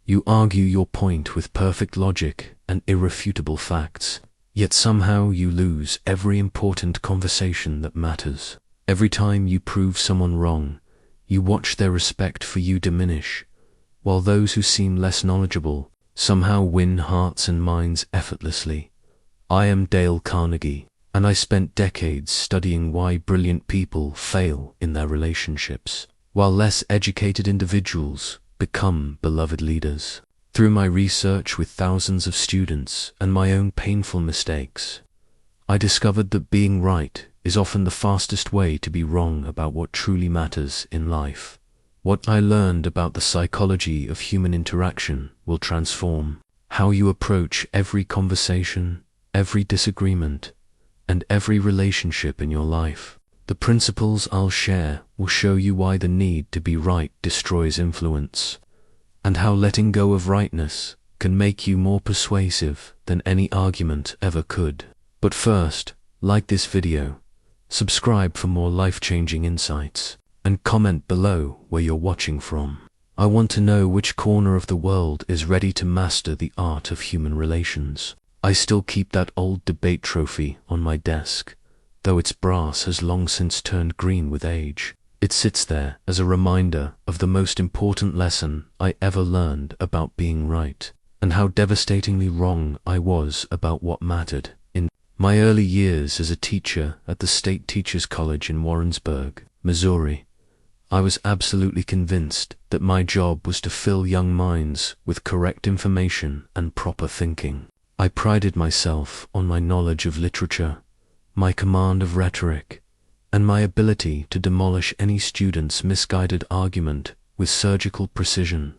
You argue your point with perfect logic and irrefutable facts, yet somehow you lose every important conversation that matters. Every time you prove someone wrong, you watch their respect for you diminish, while those who seem less knowledgeable somehow win hearts and minds effortlessly. I am Dale Carnegie, and I spent decades studying why brilliant people fail in their relationships, while less educated individuals become beloved leaders. Through my research with thousands of students and my own painful mistakes, I discovered that being right is often the fastest way to be wrong about what truly matters in life. What I learned about the psychology of human interaction will transform how you approach every conversation, every disagreement, and every relationship in your life. The principles I'll share will show you why the need to be right destroys influence, and how letting go of rightness can make you more persuasive than any argument ever could. But first, like this video, subscribe for more life-changing insights, and comment below where you're watching from. I want to know which corner of the world is ready to master the art of human relations. I still keep that old debate trophy on my desk, though its brass has long since turned green with age. It sits there as a reminder of the most important lesson I ever learned about being right, and how devastatingly wrong I was about what mattered. In my early years as a teacher at the State Teachers College in Warrensburg, Missouri, I was absolutely convinced that my job was to fill young minds with correct information and proper thinking. I prided myself on my knowledge of literature, my command of rhetoric, and my ability to demolish any student's misguided argument with surgical precision.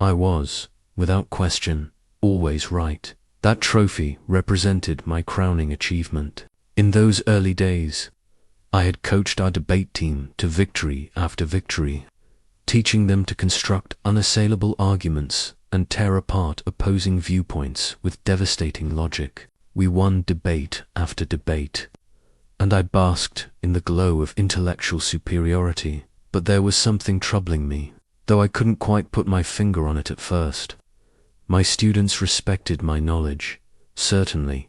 I was, without question, always right. That trophy represented my crowning achievement. In those early days, I had coached our debate team to victory after victory, teaching them to construct unassailable arguments and tear apart opposing viewpoints with devastating logic. We won debate after debate, and I basked in the glow of intellectual superiority. But there was something troubling me, though I couldn't quite put my finger on it at first. My students respected my knowledge, certainly,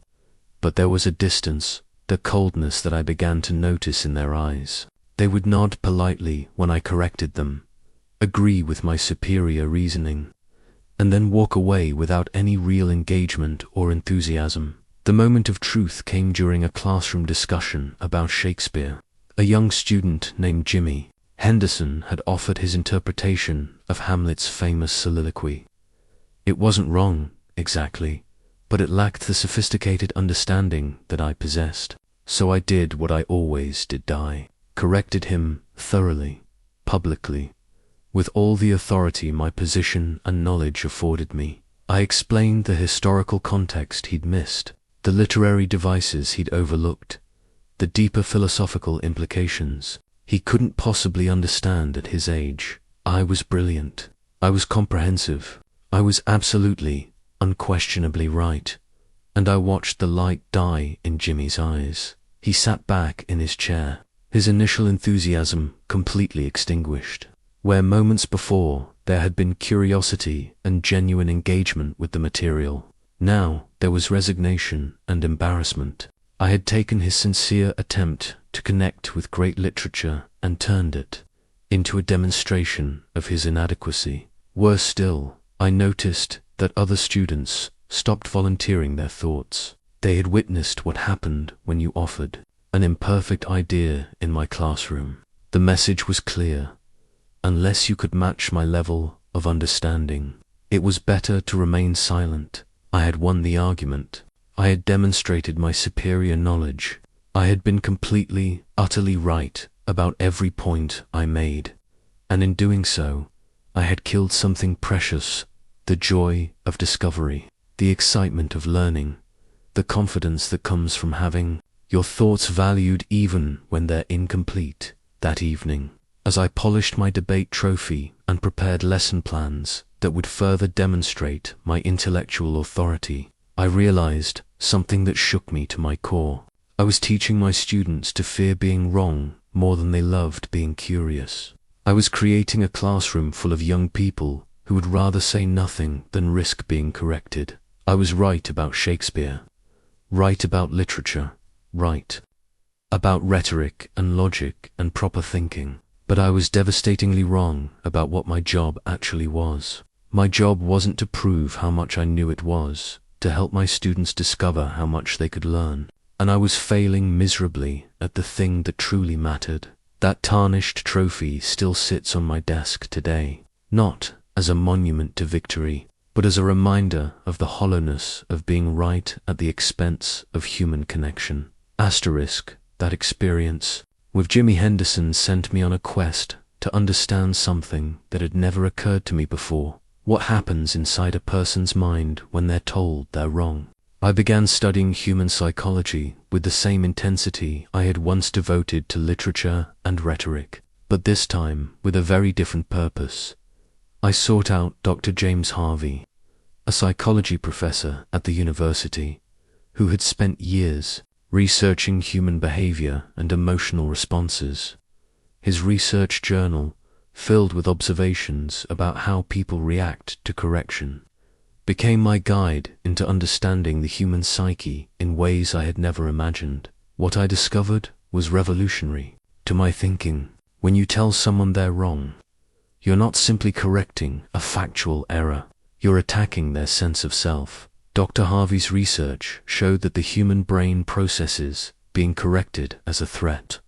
but there was a distance, the coldness that I began to notice in their eyes. They would nod politely when I corrected them, agree with my superior reasoning, and then walk away without any real engagement or enthusiasm. The moment of truth came during a classroom discussion about Shakespeare. A young student named Jimmy Henderson had offered his interpretation of Hamlet's famous soliloquy. It wasn't wrong, exactly, but it lacked the sophisticated understanding that I possessed. So I did what I always did: I corrected him thoroughly, publicly, with all the authority my position and knowledge afforded me. I explained the historical context he'd missed, the literary devices he'd overlooked, the deeper philosophical implications he couldn't possibly understand at his age. I was brilliant. I was comprehensive. I was absolutely, unquestionably right. And I watched the light die in Jimmy's eyes. He sat back in his chair, his initial enthusiasm completely extinguished. Where moments before there had been curiosity and genuine engagement with the material, now there was resignation and embarrassment. I had taken his sincere attempt to connect with great literature and turned it into a demonstration of his inadequacy. Worse still, I noticed that other students stopped volunteering their thoughts. They had witnessed what happened when you offered an imperfect idea in my classroom. The message was clear. Unless you could match my level of understanding, it was better to remain silent. I had won the argument. I had demonstrated my superior knowledge. I had been completely, utterly right about every point I made, and in doing so, I had killed something precious: the joy of discovery, the excitement of learning, the confidence that comes from having your thoughts valued even when they're incomplete. That evening, as I polished my debate trophy and prepared lesson plans that would further demonstrate my intellectual authority, I realized something that shook me to my core. I was teaching my students to fear being wrong more than they loved being curious. I was creating a classroom full of young people who would rather say nothing than risk being corrected. I was right about Shakespeare, right about literature, right about rhetoric and logic and proper thinking. But I was devastatingly wrong about what my job actually was. My job wasn't to prove how much I knew. It was to help my students discover how much they could learn. And I was failing miserably at the thing that truly mattered. That tarnished trophy still sits on my desk today, not as a monument to victory, but as a reminder of the hollowness of being right at the expense of human connection. Asterisk, that experience with Jimi Henderson sent me on a quest to understand something that had never occurred to me before. What happens inside a person's mind when they're told they're wrong? I began studying human psychology with the same intensity I had once devoted to literature and rhetoric, but this time with a very different purpose. I sought out Dr. James Harvey, a psychology professor at the university, who had spent years researching human behavior and emotional responses. His research journal, filled with observations about how people react to correction, became my guide into understanding the human psyche in ways I had never imagined. What I discovered was revolutionary to my thinking. When you tell someone they're wrong, you're not simply correcting a factual error, you're attacking their sense of self. Dr. Harvey's research showed that the human brain processes being corrected as a threat,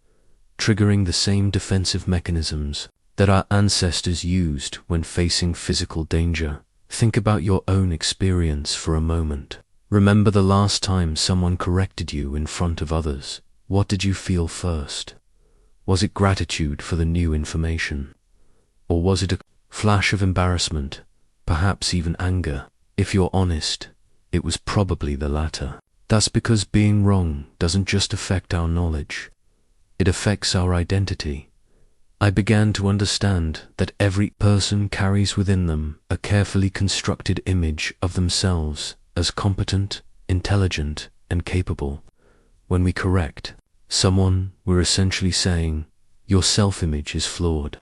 triggering the same defensive mechanisms that our ancestors used when facing physical danger. Think about your own experience for a moment. Remember the last time someone corrected you in front of others. What did you feel first? Was it gratitude for the new information? Or was it a flash of embarrassment, perhaps even anger? If you're honest, it was probably the latter. That's because being wrong doesn't just affect our knowledge, it affects our identity. I began to understand that every person carries within them a carefully constructed image of themselves as competent, intelligent, and capable. When we correct someone, we're essentially saying, your self-image is flawed.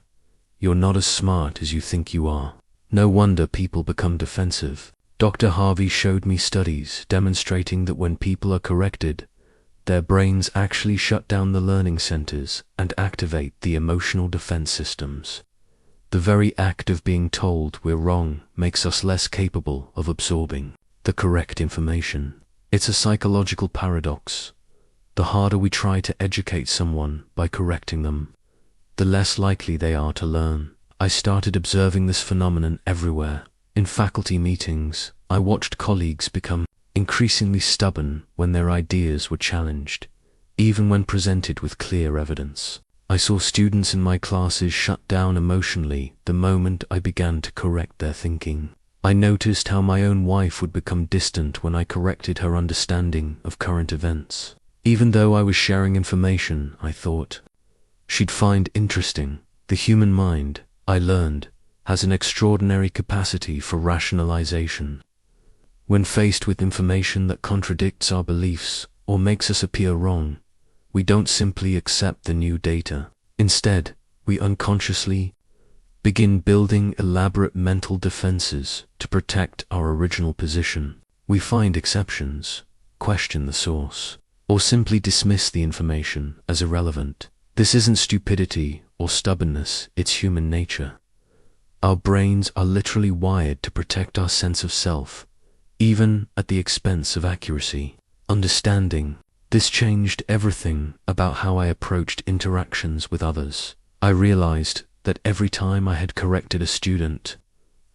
You're not as smart as you think you are. No wonder people become defensive. Dr. Harvey showed me studies demonstrating that when people are corrected, their brains actually shut down the learning centers and activate the emotional defense systems. The very act of being told we're wrong makes us less capable of absorbing the correct information. It's a psychological paradox. The harder we try to educate someone by correcting them, the less likely they are to learn. I started observing this phenomenon everywhere. In faculty meetings, I watched colleagues become increasingly stubborn when their ideas were challenged, even when presented with clear evidence. I saw students in my classes shut down emotionally the moment I began to correct their thinking. I noticed how my own wife would become distant when I corrected her understanding of current events. Even though I was sharing information I thought she'd find interesting. The human mind, I learned, has an extraordinary capacity for rationalization. When faced with information that contradicts our beliefs or makes us appear wrong, we don't simply accept the new data. Instead, we unconsciously begin building elaborate mental defenses to protect our original position. We find exceptions, question the source, or simply dismiss the information as irrelevant. This isn't stupidity or stubbornness, it's human nature. Our brains are literally wired to protect our sense of self, even at the expense of accuracy. Understanding this changed everything about how I approached interactions with others. I realized that every time I had corrected a student,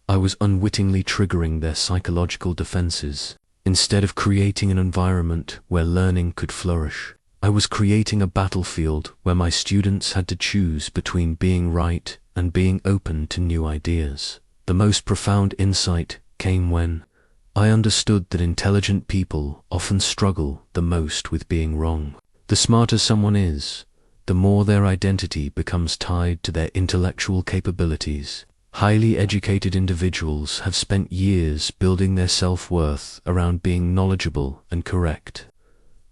I was unwittingly triggering their psychological defenses. Instead of creating an environment where learning could flourish, I was creating a battlefield where my students had to choose between being right and being open to new ideas. The most profound insight came when I understood that intelligent people often struggle the most with being wrong. The smarter someone is, the more their identity becomes tied to their intellectual capabilities. Highly educated individuals have spent years building their self-worth around being knowledgeable and correct.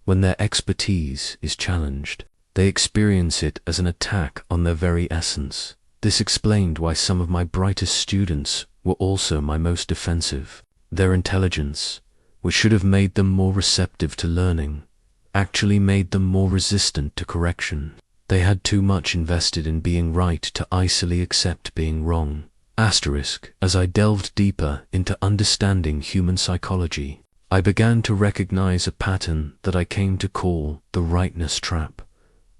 When their expertise is challenged, they experience it as an attack on their very essence. This explained why some of my brightest students were also my most defensive. Their intelligence, which should have made them more receptive to learning, actually made them more resistant to correction. They had too much invested in being right to easily accept being wrong. As I delved deeper into understanding human psychology, I began to recognize a pattern that I came to call the rightness trap,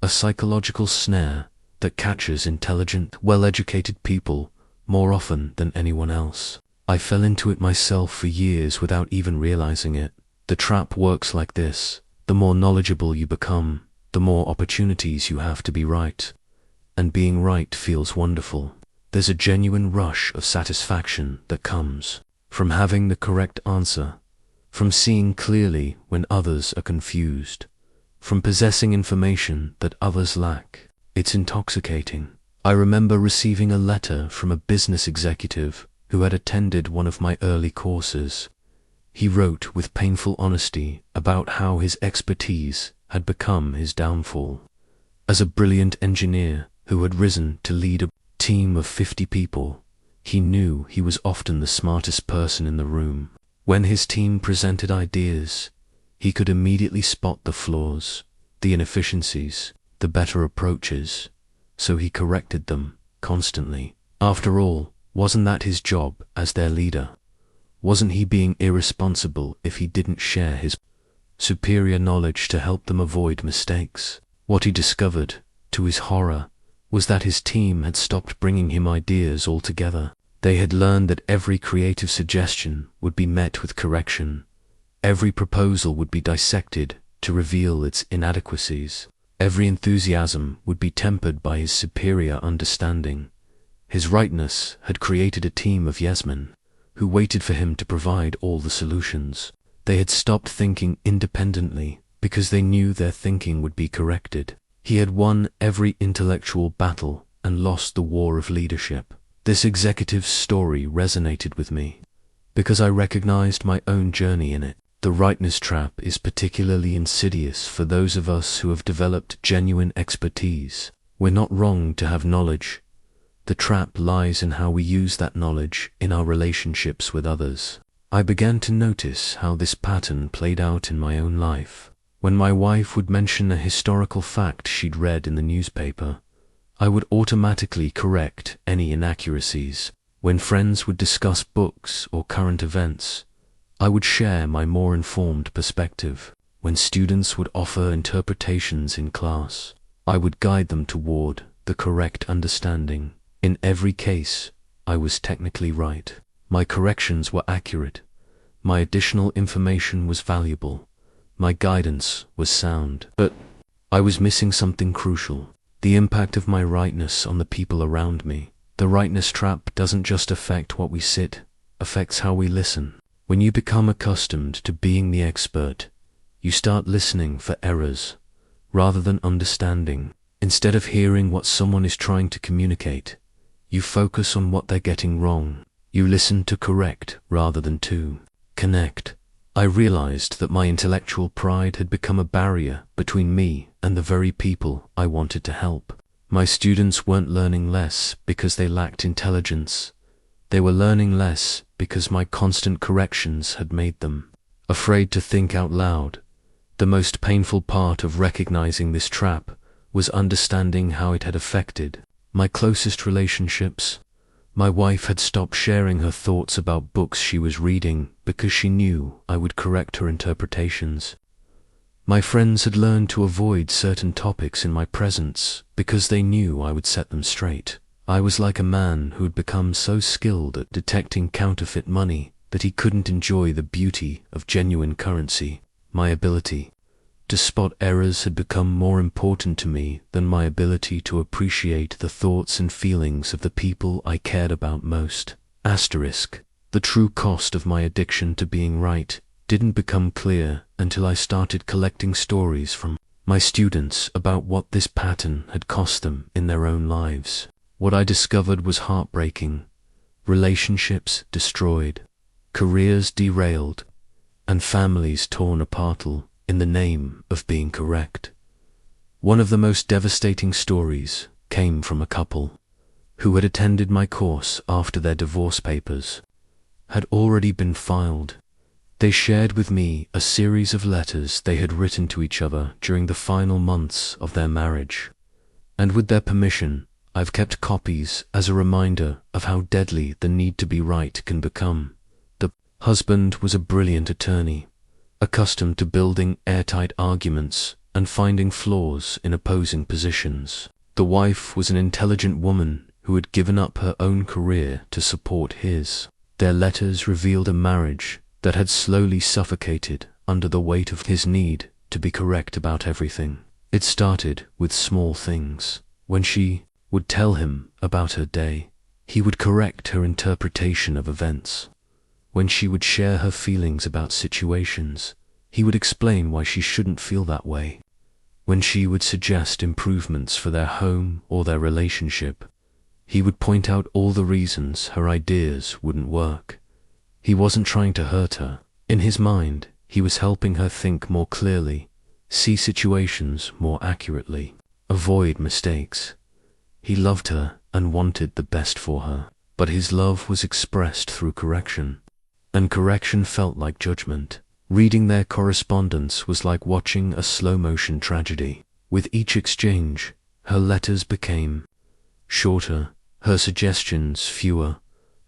a psychological snare that catches intelligent, well-educated people more often than anyone else. I fell into it myself for years without even realizing it. The trap works like this: the more knowledgeable you become, the more opportunities you have to be right. And being right feels wonderful. There's a genuine rush of satisfaction that comes from having the correct answer, from seeing clearly when others are confused, from possessing information that others lack. It's intoxicating. I remember receiving a letter from a business executive who had attended one of my early courses. He wrote with painful honesty about how his expertise had become his downfall. As a brilliant engineer who had risen to lead a team of 50 people, he knew he was often the smartest person in the room. When his team presented ideas, he could immediately spot the flaws, the inefficiencies, the better approaches, so he corrected them constantly. After all, wasn't that his job as their leader? Wasn't he being irresponsible if he didn't share his superior knowledge to help them avoid mistakes? What he discovered, to his horror, was that his team had stopped bringing him ideas altogether. They had learned that every creative suggestion would be met with correction. Every proposal would be dissected to reveal its inadequacies. Every enthusiasm would be tempered by his superior understanding. His rightness had created a team of yes-men who waited for him to provide all the solutions. They had stopped thinking independently because they knew their thinking would be corrected. He had won every intellectual battle and lost the war of leadership. This executive's story resonated with me because I recognized my own journey in it. The rightness trap is particularly insidious for those of us who have developed genuine expertise. We're not wrong to have knowledge. The trap lies in how we use that knowledge in our relationships with others. I began to notice how this pattern played out in my own life. When my wife would mention a historical fact she'd read in the newspaper, I would automatically correct any inaccuracies. When friends would discuss books or current events, I would share my more informed perspective. When students would offer interpretations in class, I would guide them toward the correct understanding. In every case, I was technically right. My corrections were accurate. My additional information was valuable. My guidance was sound. But I was missing something crucial: the impact of my rightness on the people around me. The rightness trap doesn't just affect what we sit, affects how we listen. When you become accustomed to being the expert, you start listening for errors rather than understanding. Instead of hearing what someone is trying to communicate, you focus on what they're getting wrong. You listen to correct rather than to connect. I realized that my intellectual pride had become a barrier between me and the very people I wanted to help. My students weren't learning less because they lacked intelligence. They were learning less because my constant corrections had made them afraid to think out loud. The most painful part of recognizing this trap was understanding how it had affected my closest relationships. My wife had stopped sharing her thoughts about books she was reading because she knew I would correct her interpretations. My friends had learned to avoid certain topics in my presence because they knew I would set them straight. I was like a man who had become so skilled at detecting counterfeit money that he couldn't enjoy the beauty of genuine currency. My ability to spot errors had become more important to me than my ability to appreciate the thoughts and feelings of the people I cared about most. The true cost of my addiction to being right didn't become clear until I started collecting stories from my students about what this pattern had cost them in their own lives. What I discovered was heartbreaking: relationships destroyed, careers derailed, and families torn apart in the name of being correct. One of the most devastating stories came from a couple who had attended my course after their divorce papers had already been filed. They shared with me a series of letters they had written to each other during the final months of their marriage. And with their permission, I've kept copies as a reminder of how deadly the need to be right can become. The husband was a brilliant attorney, accustomed to building airtight arguments and finding flaws in opposing positions. The wife was an intelligent woman who had given up her own career to support his. Their letters revealed a marriage that had slowly suffocated under the weight of his need to be correct about everything. It started with small things. When she would tell him about her day, he would correct her interpretation of events. When she would share her feelings about situations, he would explain why she shouldn't feel that way. When she would suggest improvements for their home or their relationship, he would point out all the reasons her ideas wouldn't work. He wasn't trying to hurt her. In his mind, he was helping her think more clearly, see situations more accurately, avoid mistakes. He loved her and wanted the best for her, but his love was expressed through correction, and correction felt like judgment. Reading their correspondence was like watching a slow-motion tragedy. With each exchange, her letters became shorter, her suggestions fewer,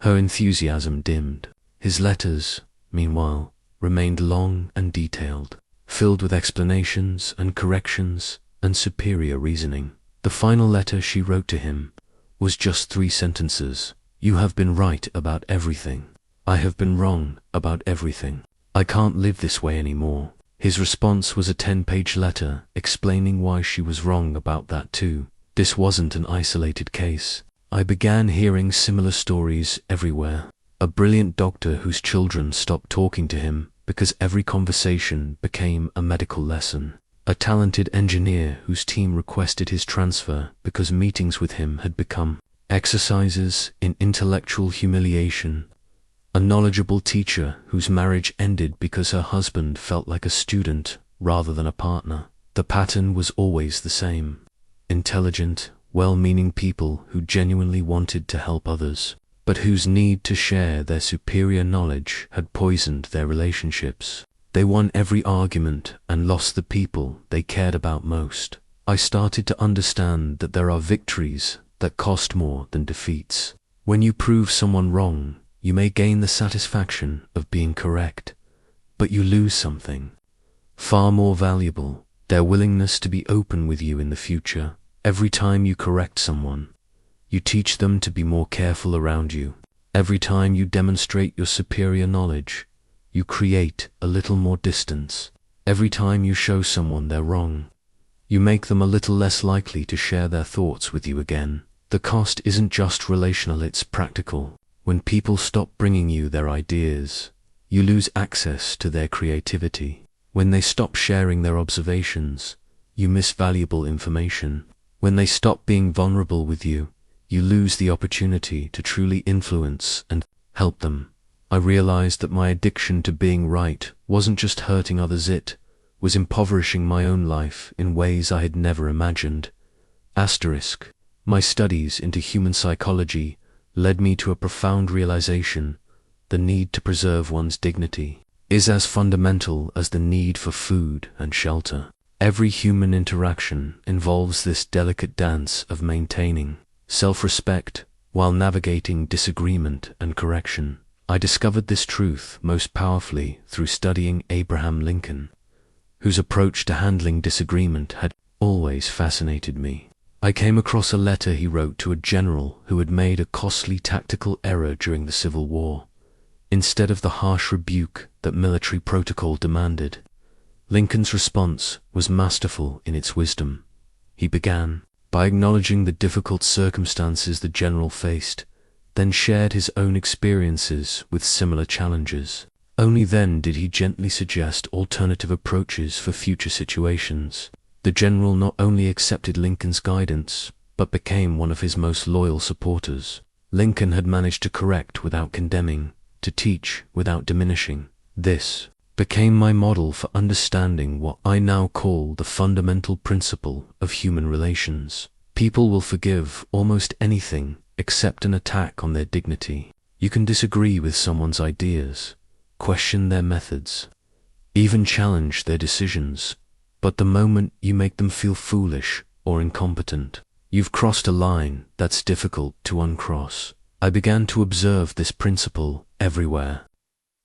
her enthusiasm dimmed. His letters, meanwhile, remained long and detailed, filled with explanations and corrections and superior reasoning. The final letter she wrote to him was just 3 sentences. "You have been right about everything. I have been wrong about everything. I can't live this way anymore." His response was a 10-page letter explaining why she was wrong about that too. This wasn't an isolated case. I began hearing similar stories everywhere. A brilliant doctor whose children stopped talking to him because every conversation became a medical lesson. A talented engineer whose team requested his transfer because meetings with him had become exercises in intellectual humiliation. A knowledgeable teacher whose marriage ended because her husband felt like a student rather than a partner. The pattern was always the same. Intelligent, well-meaning people who genuinely wanted to help others, but whose need to share their superior knowledge had poisoned their relationships. They won every argument and lost the people they cared about most. I started to understand that there are victories that cost more than defeats. When you prove someone wrong, you may gain the satisfaction of being correct, but you lose something far more valuable, their willingness to be open with you in the future. Every time you correct someone, you teach them to be more careful around you. Every time you demonstrate your superior knowledge, you create a little more distance. Every time you show someone they're wrong, you make them a little less likely to share their thoughts with you again. The cost isn't just relational, it's practical. When people stop bringing you their ideas, you lose access to their creativity. When they stop sharing their observations, you miss valuable information. When they stop being vulnerable with you, you lose the opportunity to truly influence and help them. I realized that my addiction to being right wasn't just hurting others, it was impoverishing my own life in ways I had never imagined. My studies into human psychology led me to a profound realization: the need to preserve one's dignity is as fundamental as the need for food and shelter. Every human interaction involves this delicate dance of maintaining self-respect while navigating disagreement and correction. I discovered this truth most powerfully through studying Abraham Lincoln, whose approach to handling disagreement had always fascinated me. I came across a letter he wrote to a general who had made a costly tactical error during the Civil War. Instead of the harsh rebuke that military protocol demanded, Lincoln's response was masterful in its wisdom. He began by acknowledging the difficult circumstances the general faced, then shared his own experiences with similar challenges. Only then did he gently suggest alternative approaches for future situations. The general not only accepted Lincoln's guidance, but became one of his most loyal supporters. Lincoln had managed to correct without condemning, to teach without diminishing. This became my model for understanding what I now call the fundamental principle of human relations. People will forgive almost anything accept an attack on their dignity. You can disagree with someone's ideas, question their methods, even challenge their decisions, but the moment you make them feel foolish or incompetent, you've crossed a line that's difficult to uncross. I began to observe this principle everywhere.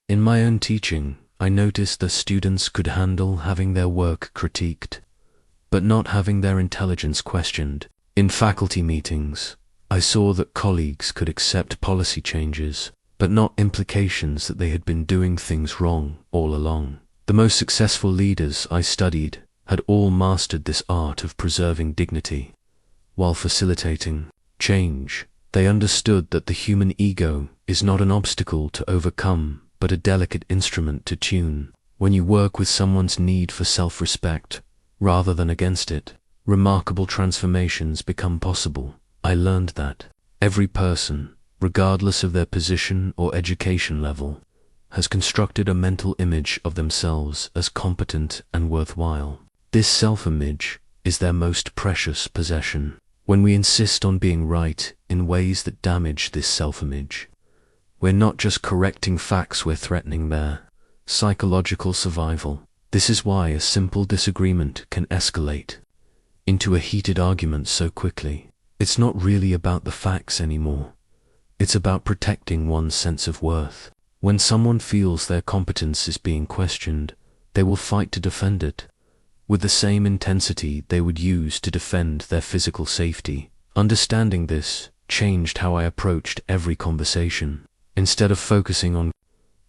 In my own teaching, I noticed that students could handle having their work critiqued, but not having their intelligence questioned. In faculty meetings, I saw that colleagues could accept policy changes, but not implications that they had been doing things wrong all along. The most successful leaders I studied had all mastered this art of preserving dignity. While facilitating change, they understood that the human ego is not an obstacle to overcome, but a delicate instrument to tune. When you work with someone's need for self-respect, rather than against it, remarkable transformations become possible. I learned that every person, regardless of their position or education level, has constructed a mental image of themselves as competent and worthwhile. This self-image is their most precious possession. When we insist on being right in ways that damage this self-image, we're not just correcting facts, we're threatening their psychological survival. This is why a simple disagreement can escalate into a heated argument so quickly. It's not really about the facts anymore. It's about protecting one's sense of worth. When someone feels their competence is being questioned, they will fight to defend it with the same intensity they would use to defend their physical safety. Understanding this changed how I approached every conversation. Instead of focusing on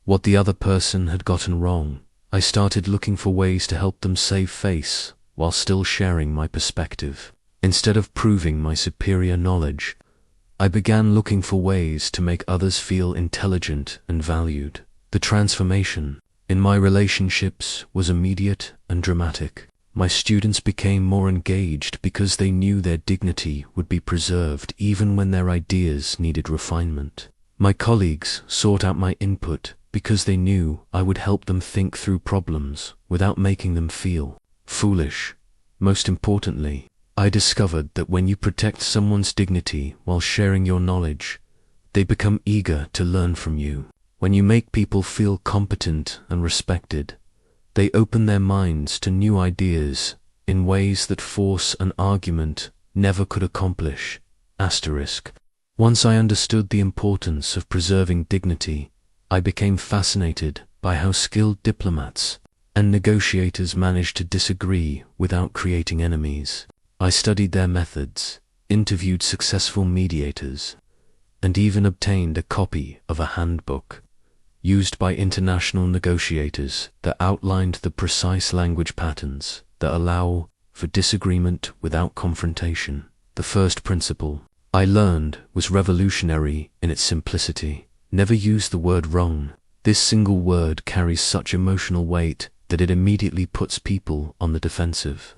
what the other person had gotten wrong, I started looking for ways to help them save face while still sharing my perspective. Instead of proving my superior knowledge, I began looking for ways to make others feel intelligent and valued. The transformation in my relationships was immediate and dramatic. My students became more engaged because they knew their dignity would be preserved even when their ideas needed refinement. My colleagues sought out my input because they knew I would help them think through problems without making them feel foolish. Most importantly, I discovered that when you protect someone's dignity while sharing your knowledge, they become eager to learn from you. When you make people feel competent and respected, they open their minds to new ideas in ways that force and argument never could accomplish. Once I understood the importance of preserving dignity, I became fascinated by how skilled diplomats and negotiators manage to disagree without creating enemies. I studied their methods, interviewed successful mediators, and even obtained a copy of a handbook used by international negotiators that outlined the precise language patterns that allow for disagreement without confrontation. The first principle I learned was revolutionary in its simplicity. Never use the word wrong. This single word carries such emotional weight that it immediately puts people on the defensive.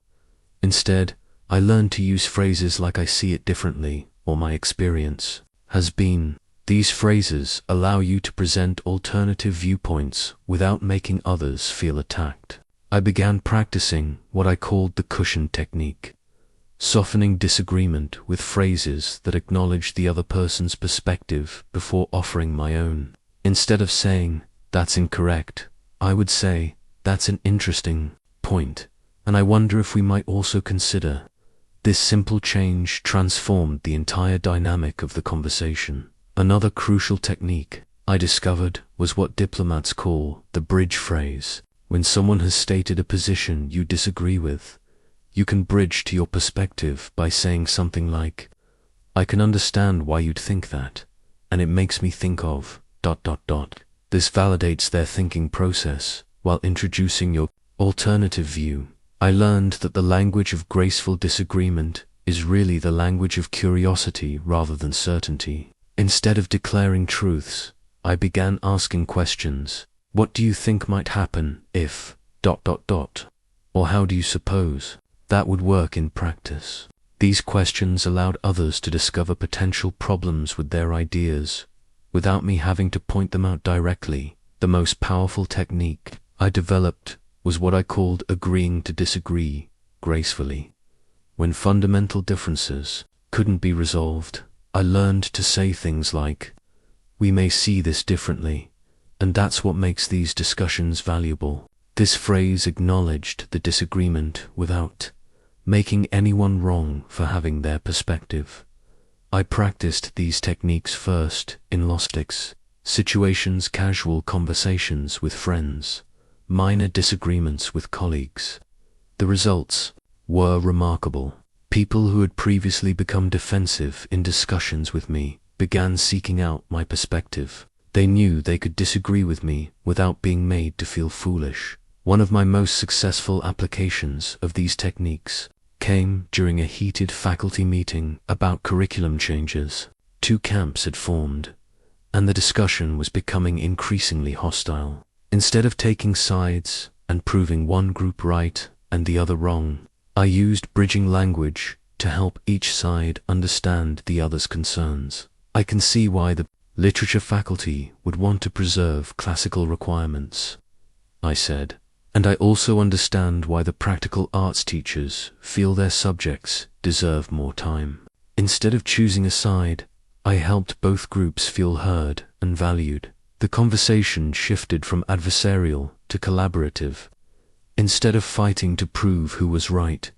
Instead, I learned to use phrases like "I see it differently" or "my experience has been." These phrases allow you to present alternative viewpoints without making others feel attacked. I began practicing what I called the cushion technique, softening disagreement with phrases that acknowledge the other person's perspective before offering my own. Instead of saying, "That's incorrect," I would say, "That's an interesting point, and I wonder if we might also consider." This simple change transformed the entire dynamic of the conversation. Another crucial technique I discovered was what diplomats call the bridge phrase. When someone has stated a position you disagree with, you can bridge to your perspective by saying something like, "I can understand why you'd think that, and it makes me think of ... This validates their thinking process while introducing your alternative view. I learned that the language of graceful disagreement is really the language of curiosity rather than certainty. Instead of declaring truths, I began asking questions. What do you think might happen if ... Or how do you suppose that would work in practice? These questions allowed others to discover potential problems with their ideas without me having to point them out directly. The most powerful technique I developed was what I called agreeing to disagree gracefully. When fundamental differences couldn't be resolved, I learned to say things like, "We may see this differently, and that's what makes these discussions valuable." This phrase acknowledged the disagreement without making anyone wrong for having their perspective. I practiced these techniques first in logistics, situations, casual conversations with friends, minor disagreements with colleagues. The results were remarkable. People who had previously become defensive in discussions with me began seeking out my perspective. They knew they could disagree with me without being made to feel foolish. One of my most successful applications of these techniques came during a heated faculty meeting about curriculum changes. Two camps had formed, and the discussion was becoming increasingly hostile. Instead of taking sides and proving one group right and the other wrong, I used bridging language to help each side understand the other's concerns. I can see why the literature faculty would want to preserve classical requirements, I said, and I also understand why the practical arts teachers feel their subjects deserve more time. Instead of choosing a side, I helped both groups feel heard and valued. The conversation shifted from adversarial to collaborative. Instead of fighting to prove who was right,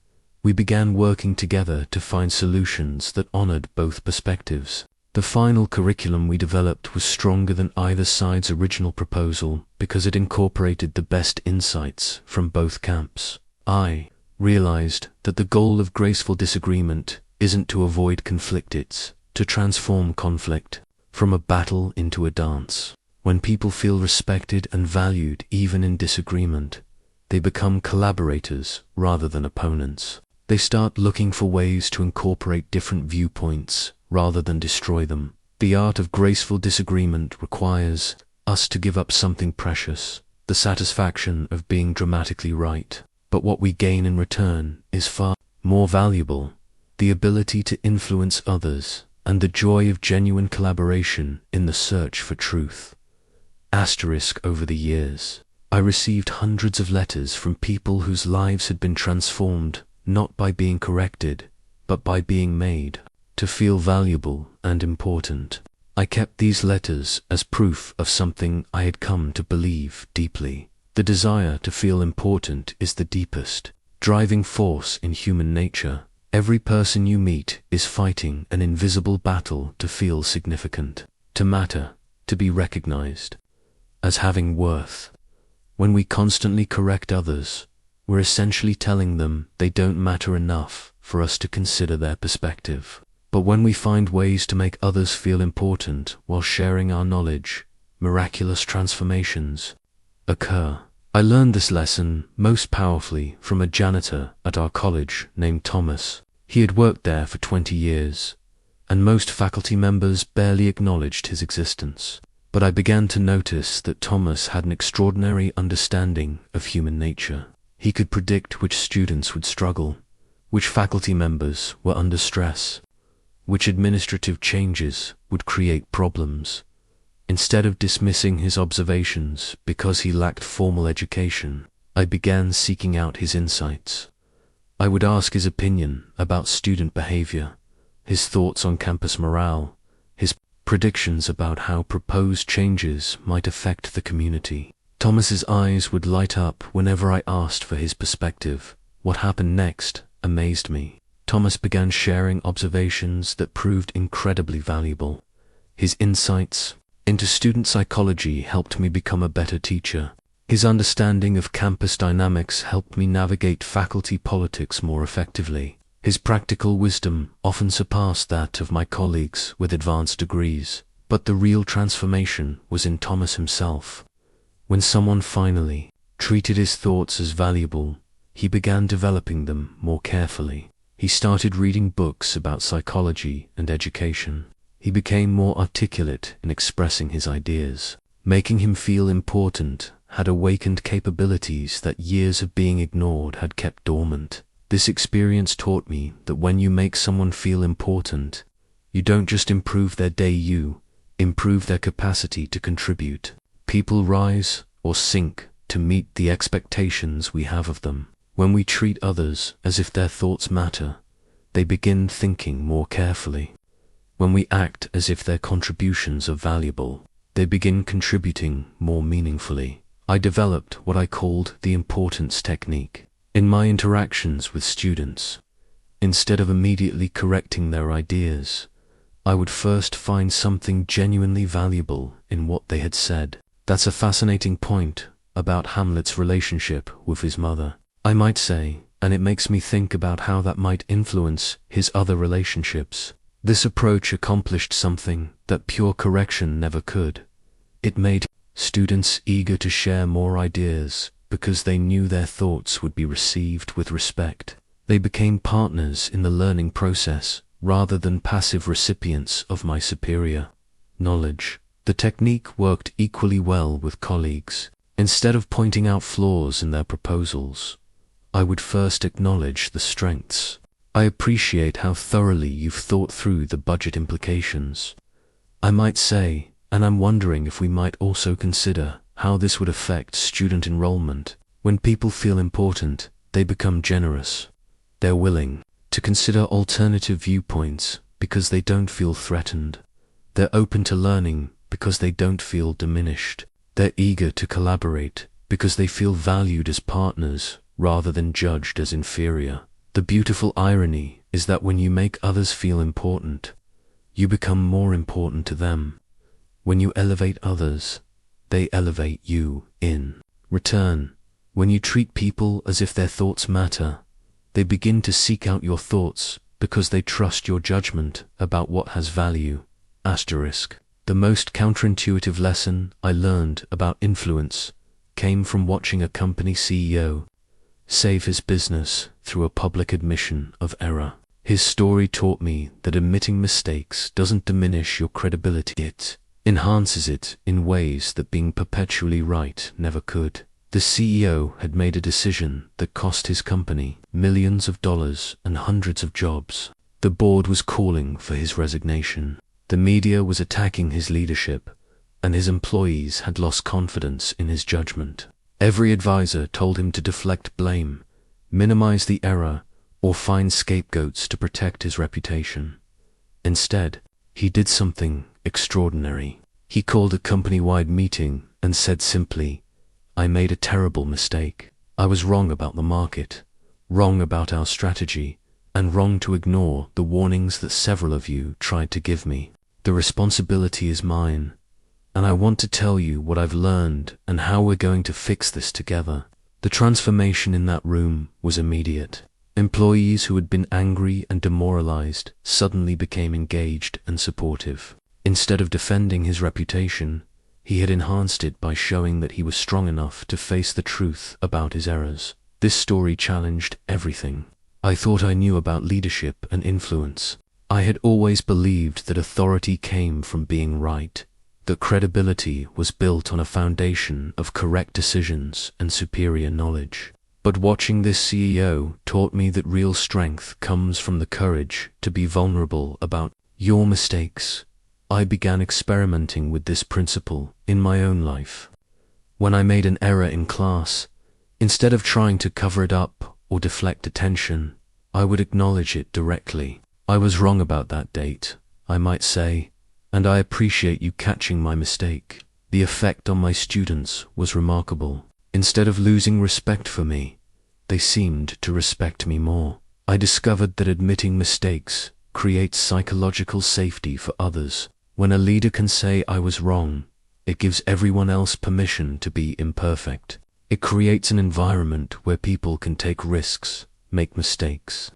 we began working together to find solutions that honored both perspectives. The final curriculum we developed was stronger than either side's original proposal because it incorporated the best insights from both camps. I realized that the goal of graceful disagreement isn't to avoid conflict, it's to transform conflict from a battle into a dance. When people feel respected and valued even in disagreement, they become collaborators rather than opponents. They start looking for ways to incorporate different viewpoints rather than destroy them. The art of graceful disagreement requires us to give up something precious, the satisfaction of being dramatically right. But what we gain in return is far more valuable: the ability to influence others and the joy of genuine collaboration in the search for truth. Over the years, I received hundreds of letters from people whose lives had been transformed not by being corrected, but by being made to feel valuable and important. I kept these letters as proof of something I had come to believe deeply. The desire to feel important is the deepest driving force in human nature. Every person you meet is fighting an invisible battle to feel significant, to matter, to be recognized as having worth. When we constantly correct others, we're essentially telling them they don't matter enough for us to consider their perspective. But when we find ways to make others feel important while sharing our knowledge, miraculous transformations occur. I learned this lesson most powerfully from a janitor at our college named Thomas. He had worked there for 20 years, and most faculty members barely acknowledged his existence. But I began to notice that Thomas had an extraordinary understanding of human nature. He could predict which students would struggle, which faculty members were under stress, which administrative changes would create problems. Instead of dismissing his observations because he lacked formal education, I began seeking out his insights. I would ask his opinion about student behavior, his thoughts on campus morale, his predictions about how proposed changes might affect the community. Thomas's eyes would light up whenever I asked for his perspective. What happened next amazed me. Thomas began sharing observations that proved incredibly valuable. His insights into student psychology helped me become a better teacher. His understanding of campus dynamics helped me navigate faculty politics more effectively. His practical wisdom often surpassed that of my colleagues with advanced degrees. But the real transformation was in Thomas himself. When someone finally treated his thoughts as valuable, he began developing them more carefully. He started reading books about psychology and education. He became more articulate in expressing his ideas. Making him feel important had awakened capabilities that years of being ignored had kept dormant. This experience taught me that when you make someone feel important, you don't just improve their day, you improve their capacity to contribute. People rise or sink to meet the expectations we have of them. When we treat others as if their thoughts matter, they begin thinking more carefully. When we act as if their contributions are valuable, they begin contributing more meaningfully. I developed what I called the importance technique. In my interactions with students, instead of immediately correcting their ideas, I would first find something genuinely valuable in what they had said. That's a fascinating point about Hamlet's relationship with his mother, I might say, and it makes me think about how that might influence his other relationships. This approach accomplished something that pure correction never could. It made students eager to share more ideas because they knew their thoughts would be received with respect. They became partners in the learning process rather than passive recipients of my superior knowledge. The technique worked equally well with colleagues. Instead of pointing out flaws in their proposals, I would first acknowledge the strengths. I appreciate how thoroughly you've thought through the budget implications, I might say, and I'm wondering if we might also consider how this would affect student enrollment. When people feel important, they become generous. They're willing to consider alternative viewpoints because they don't feel threatened. They're open to learning because they don't feel diminished. They're eager to collaborate because they feel valued as partners rather than judged as inferior. The beautiful irony is that when you make others feel important, you become more important to them. When you elevate others, they elevate you in return. When you treat people as if their thoughts matter, they begin to seek out your thoughts because they trust your judgment about what has value. Asterisk. The most counterintuitive lesson I learned about influence came from watching a company CEO save his business through a public admission of error. His story taught me that admitting mistakes doesn't diminish your credibility. It enhances it in ways that being perpetually right never could. The CEO had made a decision that cost his company millions of dollars and hundreds of jobs. The board was calling for his resignation. The media was attacking his leadership, and his employees had lost confidence in his judgment. Every advisor told him to deflect blame, minimize the error, or find scapegoats to protect his reputation. Instead, he did something extraordinary. He called a company-wide meeting and said simply, "I made a terrible mistake. I was wrong about the market, wrong about our strategy, and wrong to ignore the warnings that several of you tried to give me. The responsibility is mine, and I want to tell you what I've learned and how we're going to fix this together." The transformation in that room was immediate. Employees who had been angry and demoralized suddenly became engaged and supportive. Instead of defending his reputation, he had enhanced it by showing that he was strong enough to face the truth about his errors. This story challenged everything I thought I knew about leadership and influence. I had always believed that authority came from being right, that credibility was built on a foundation of correct decisions and superior knowledge. But watching this CEO taught me that real strength comes from the courage to be vulnerable about your mistakes. I began experimenting with this principle in my own life. When I made an error in class, instead of trying to cover it up or deflect attention, I would acknowledge it directly. "I was wrong about that date," I might say, "and I appreciate you catching my mistake." The effect on my students was remarkable. Instead of losing respect for me, they seemed to respect me more. I discovered that admitting mistakes creates psychological safety for others. When a leader can say "I was wrong," it gives everyone else permission to be imperfect. It creates an environment where people can take risks, make mistakes,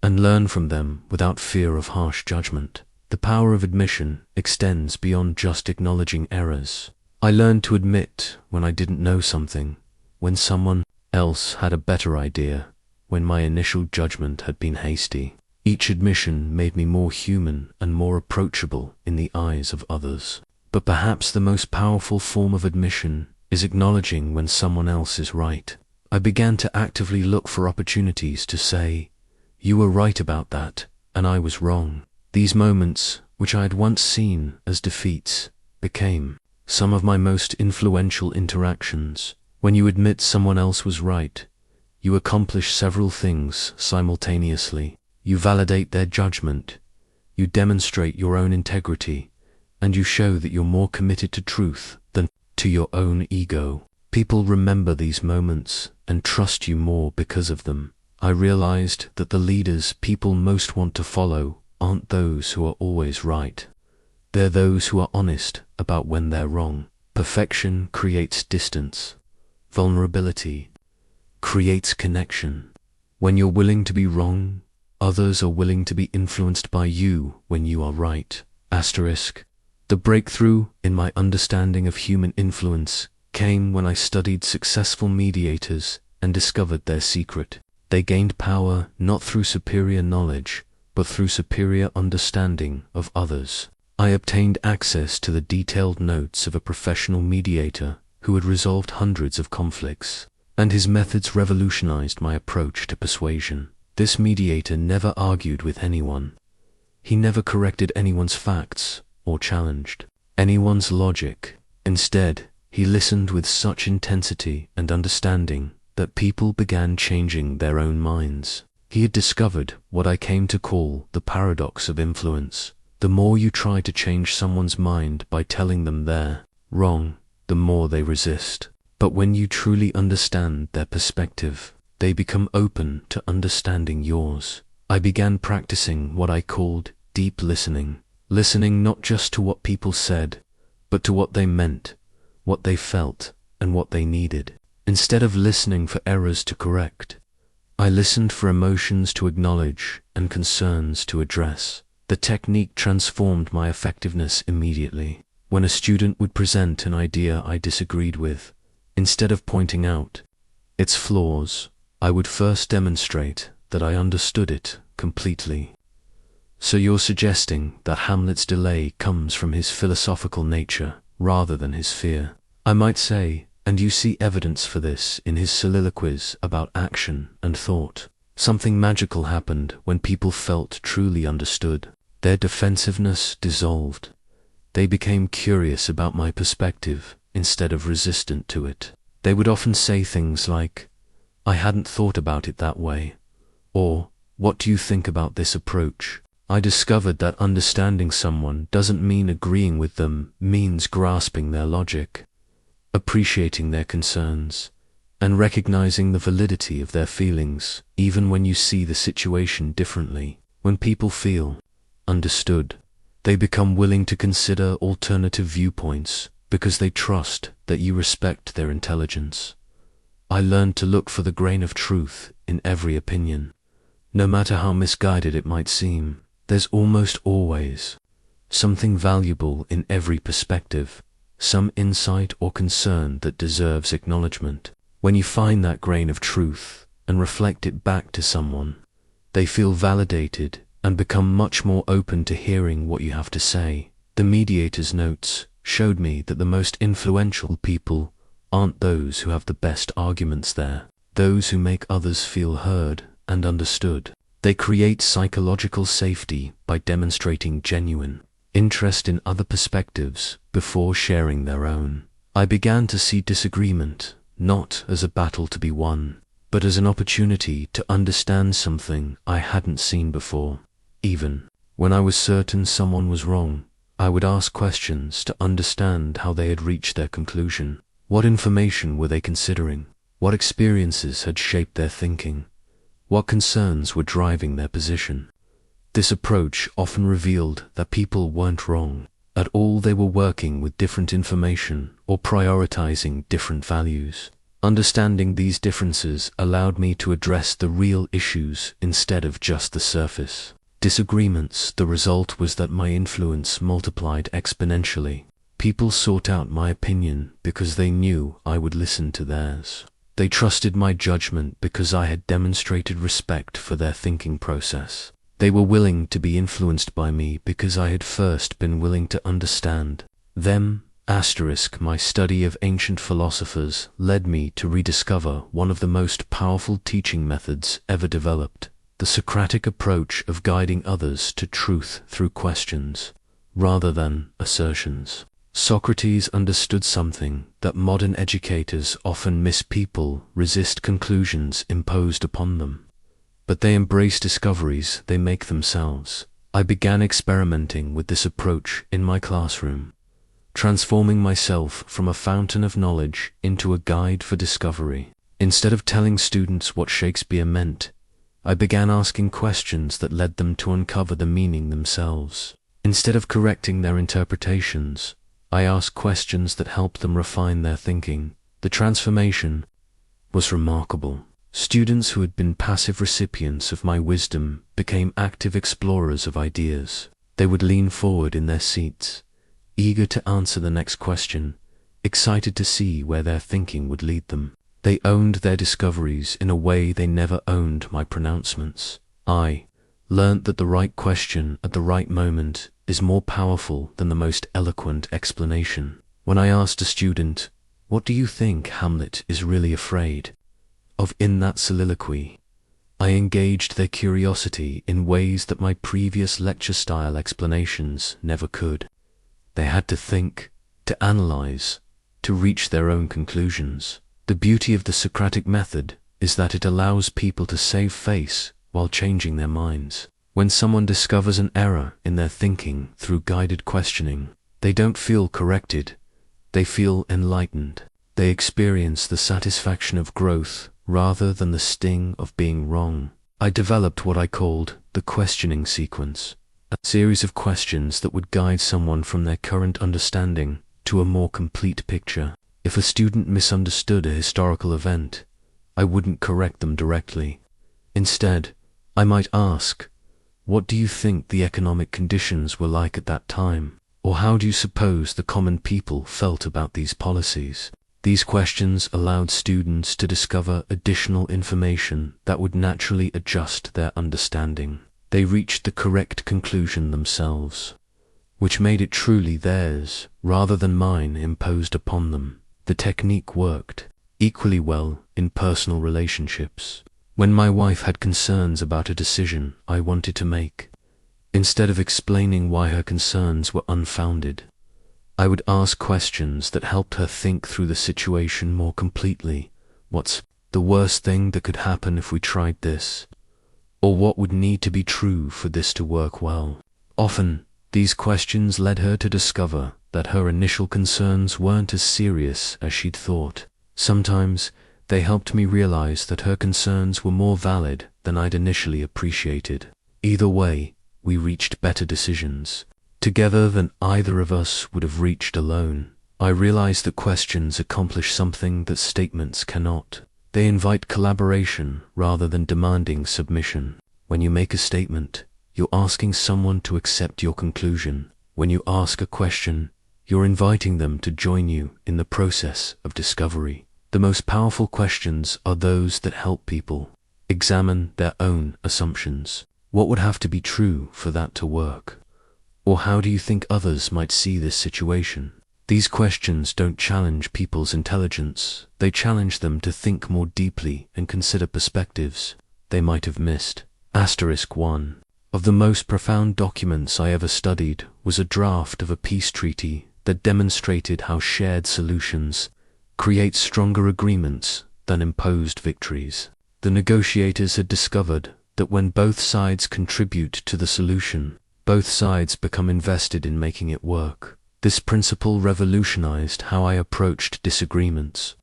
and learn from them without fear of harsh judgment. The power of admission extends beyond just acknowledging errors. I learned to admit when I didn't know something, when someone else had a better idea, when my initial judgment had been hasty. Each admission made me more human and more approachable in the eyes of others. But perhaps the most powerful form of admission is acknowledging when someone else is right. I began to actively look for opportunities to say, "You were right about that, and I was wrong." These moments, which I had once seen as defeats, became some of my most influential interactions. When you admit someone else was right, you accomplish several things simultaneously. You validate their judgment, You demonstrate your own integrity, and you show that you're more committed to truth than to your own ego. People remember these moments and trust you more because of them. I realized that the leaders people most want to follow aren't those who are always right. They're those who are honest about when they're wrong. Perfection creates distance. Vulnerability creates connection. When you're willing to be wrong, others are willing to be influenced by you when you are right. Asterisk. The breakthrough in my understanding of human influence came when I studied successful mediators and discovered their secret. They gained power not through superior knowledge, but through superior understanding of others. I obtained access to the detailed notes of a professional mediator who had resolved hundreds of conflicts, and his methods revolutionized my approach to persuasion. This mediator never argued with anyone. He never corrected anyone's facts or challenged anyone's logic. Instead, he listened with such intensity and understanding that people began changing their own minds. He had discovered what I came to call the paradox of influence. The more you try to change someone's mind by telling them they're wrong, the more they resist. But when you truly understand their perspective, they become open to understanding yours. I began practicing what I called deep listening. Listening not just to what people said, but to what they meant, what they felt, and what they needed. Instead of listening for errors to correct, I listened for emotions to acknowledge and concerns to address. The technique transformed my effectiveness immediately. When a student would present an idea I disagreed with, instead of pointing out its flaws, I would first demonstrate that I understood it completely. So you're suggesting that Hamlet's delay comes from his philosophical nature rather than his fear. I might say, and you see evidence for this in his soliloquies about action and thought. Something magical happened when people felt truly understood. Their defensiveness dissolved. They became curious about my perspective instead of resistant to it. They would often say things like, "I hadn't thought about it that way," or, "What do you think about this approach?" I discovered that understanding someone doesn't mean agreeing with them, means grasping their logic, appreciating their concerns, and recognizing the validity of their feelings, even when you see the situation differently. When people feel understood, they become willing to consider alternative viewpoints because they trust that you respect their intelligence. I learned to look for the grain of truth in every opinion. No matter how misguided it might seem, there's almost always something valuable in every perspective, some insight or concern that deserves acknowledgement. When you find that grain of truth and reflect it back to someone, they feel validated and become much more open to hearing what you have to say. The mediator's notes showed me that the most influential people aren't those who have the best arguments they're those who make others feel heard and understood. They create psychological safety by demonstrating genuine interest in other perspectives before sharing their own. I began to see disagreement not as a battle to be won, but as an opportunity to understand something I hadn't seen before. Even when I was certain someone was wrong, I would ask questions to understand how they had reached their conclusion. What information were they considering? What experiences had shaped their thinking? What concerns were driving their position? This approach often revealed that people weren't wrong at all. They were working with different information or prioritizing different values. Understanding these differences allowed me to address the real issues instead of just the surface disagreements. The result was that my influence multiplied exponentially. People sought out my opinion because they knew I would listen to theirs. They trusted my judgment because I had demonstrated respect for their thinking process. They were willing to be influenced by me because I had first been willing to understand them. My study of ancient philosophers led me to rediscover one of the most powerful teaching methods ever developed, the Socratic approach of guiding others to truth through questions rather than assertions. Socrates understood something that modern educators often miss. People resist conclusions imposed upon them, but they embrace discoveries they make themselves. I began experimenting with this approach in my classroom, transforming myself from a fountain of knowledge into a guide for discovery. Instead of telling students what Shakespeare meant, I began asking questions that led them to uncover the meaning themselves. Instead of correcting their interpretations, I asked questions that helped them refine their thinking. The transformation was remarkable. Students who had been passive recipients of my wisdom became active explorers of ideas. They would lean forward in their seats, eager to answer the next question, excited to see where their thinking would lead them. They owned their discoveries in a way they never owned my pronouncements. I learnt that the right question at the right moment is more powerful than the most eloquent explanation. When I asked a student, "What do you think Hamlet is really afraid of in that soliloquy?" I engaged their curiosity in ways that my previous lecture-style explanations never could. They had to think, to analyze, to reach their own conclusions. The beauty of the Socratic method is that it allows people to save face while changing their minds. When someone discovers an error in their thinking through guided questioning, they don't feel corrected, they feel enlightened. They experience the satisfaction of growth rather than the sting of being wrong. I developed what I called the questioning sequence, a series of questions that would guide someone from their current understanding to a more complete picture. If a student misunderstood a historical event, I wouldn't correct them directly. Instead, I might ask, "What do you think the economic conditions were like at that time?" Or "How do you suppose the common people felt about these policies?" These questions allowed students to discover additional information that would naturally adjust their understanding. They reached the correct conclusion themselves, which made it truly theirs rather than mine imposed upon them. The technique worked equally well in personal relationships. When my wife had concerns about a decision I wanted to make, instead of explaining why her concerns were unfounded, I would ask questions that helped her think through the situation more completely. What's the worst thing that could happen if we tried this? Or what would need to be true for this to work well? Often, these questions led her to discover that her initial concerns weren't as serious as she'd thought. Sometimes, they helped me realize that her concerns were more valid than I'd initially appreciated. Either way, we reached better decisions together than either of us would have reached alone. I realized that questions accomplish something that statements cannot. They invite collaboration rather than demanding submission. When you make a statement, you're asking someone to accept your conclusion. When you ask a question, you're inviting them to join you in the process of discovery. The most powerful questions are those that help people examine their own assumptions. What would have to be true for that to work? Or how do you think others might see this situation? These questions don't challenge people's intelligence. They challenge them to think more deeply and consider perspectives they might have missed. *1. Of the most profound documents I ever studied was a draft of a peace treaty that demonstrated how shared solutions create stronger agreements than imposed victories. The negotiators had discovered that when both sides contribute to the solution, both sides become invested in making it work. This principle revolutionized how I approached disagreements.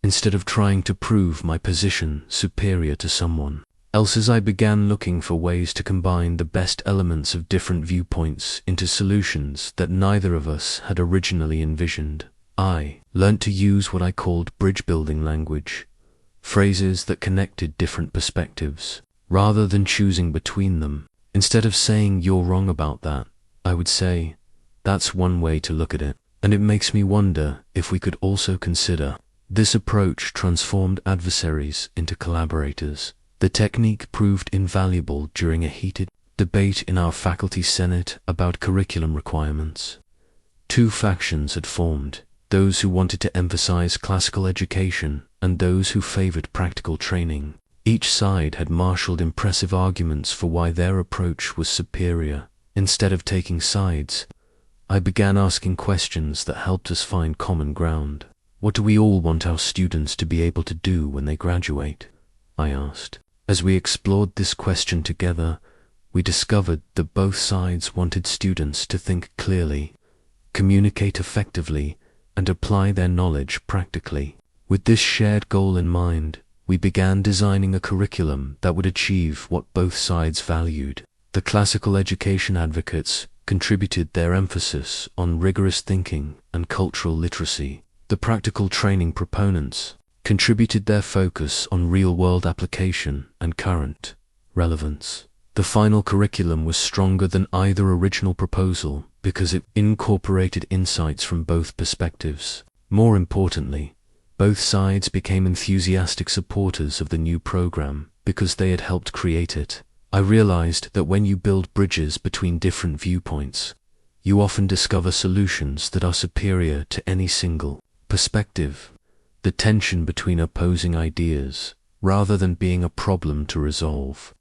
Instead of trying to prove my position superior to someone else's, I began looking for ways to combine the best elements of different viewpoints into solutions that neither of us had originally envisioned. I learnt to use what I called bridge-building language, phrases that connected different perspectives, rather than choosing between them. Instead of saying "you're wrong about that," I would say, "That's one way to look at it, and it makes me wonder if we could also consider." This approach transformed adversaries into collaborators. The technique proved invaluable during a heated debate in our faculty senate about curriculum requirements. Two factions had formed, those who wanted to emphasize classical education and those who favored practical training. Each side had marshaled impressive arguments for why their approach was superior. Instead of taking sides, I began asking questions that helped us find common ground. "What do we all want our students to be able to do when they graduate?" I asked. As we explored this question together, we discovered that both sides wanted students to think clearly, communicate effectively, and apply their knowledge practically. With this shared goal in mind, we began designing a curriculum that would achieve what both sides valued. The classical education advocates contributed their emphasis on rigorous thinking and cultural literacy. The practical training proponents contributed their focus on real-world application and current relevance. The final curriculum was stronger than either original proposal because it incorporated insights from both perspectives. More importantly, both sides became enthusiastic supporters of the new program because they had helped create it. I realized that when you build bridges between different viewpoints, you often discover solutions that are superior to any single perspective. The tension between opposing ideas, rather than being a problem to resolve,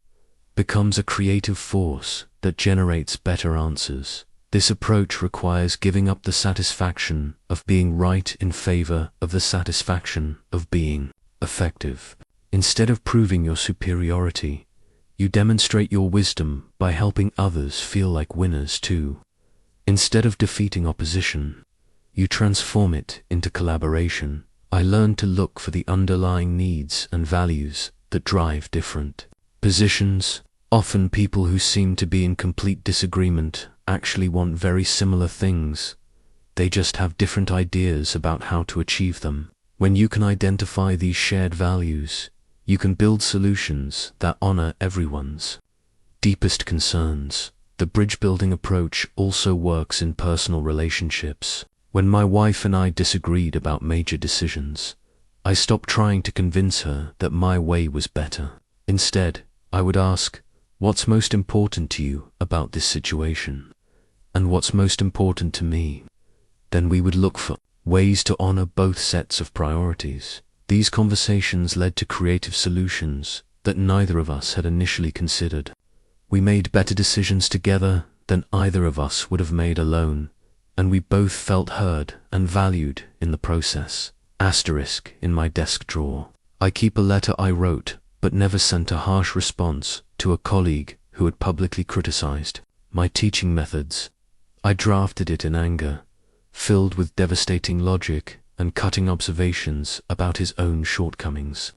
becomes a creative force that generates better answers. This approach requires giving up the satisfaction of being right in favor of the satisfaction of being effective. Instead of proving your superiority, you demonstrate your wisdom by helping others feel like winners too. Instead of defeating opposition, you transform it into collaboration. I learned to look for the underlying needs and values that drive different positions. Often people who seem to be in complete disagreement actually want very similar things. They just have different ideas about how to achieve them. When you can identify these shared values, you can build solutions that honor everyone's deepest concerns. The bridge-building approach also works in personal relationships. When my wife and I disagreed about major decisions, I stopped trying to convince her that my way was better. Instead, I would ask, "What's most important to you about this situation? And what's most important to me?" Then we would look for ways to honor both sets of priorities. These conversations led to creative solutions that neither of us had initially considered. We made better decisions together than either of us would have made alone, and we both felt heard and valued in the process. Asterisk in my desk drawer. I keep a letter I wrote but never sent a harsh response to a colleague who had publicly criticized my teaching methods. I drafted it in anger, filled with devastating logic and cutting observations about his own shortcomings.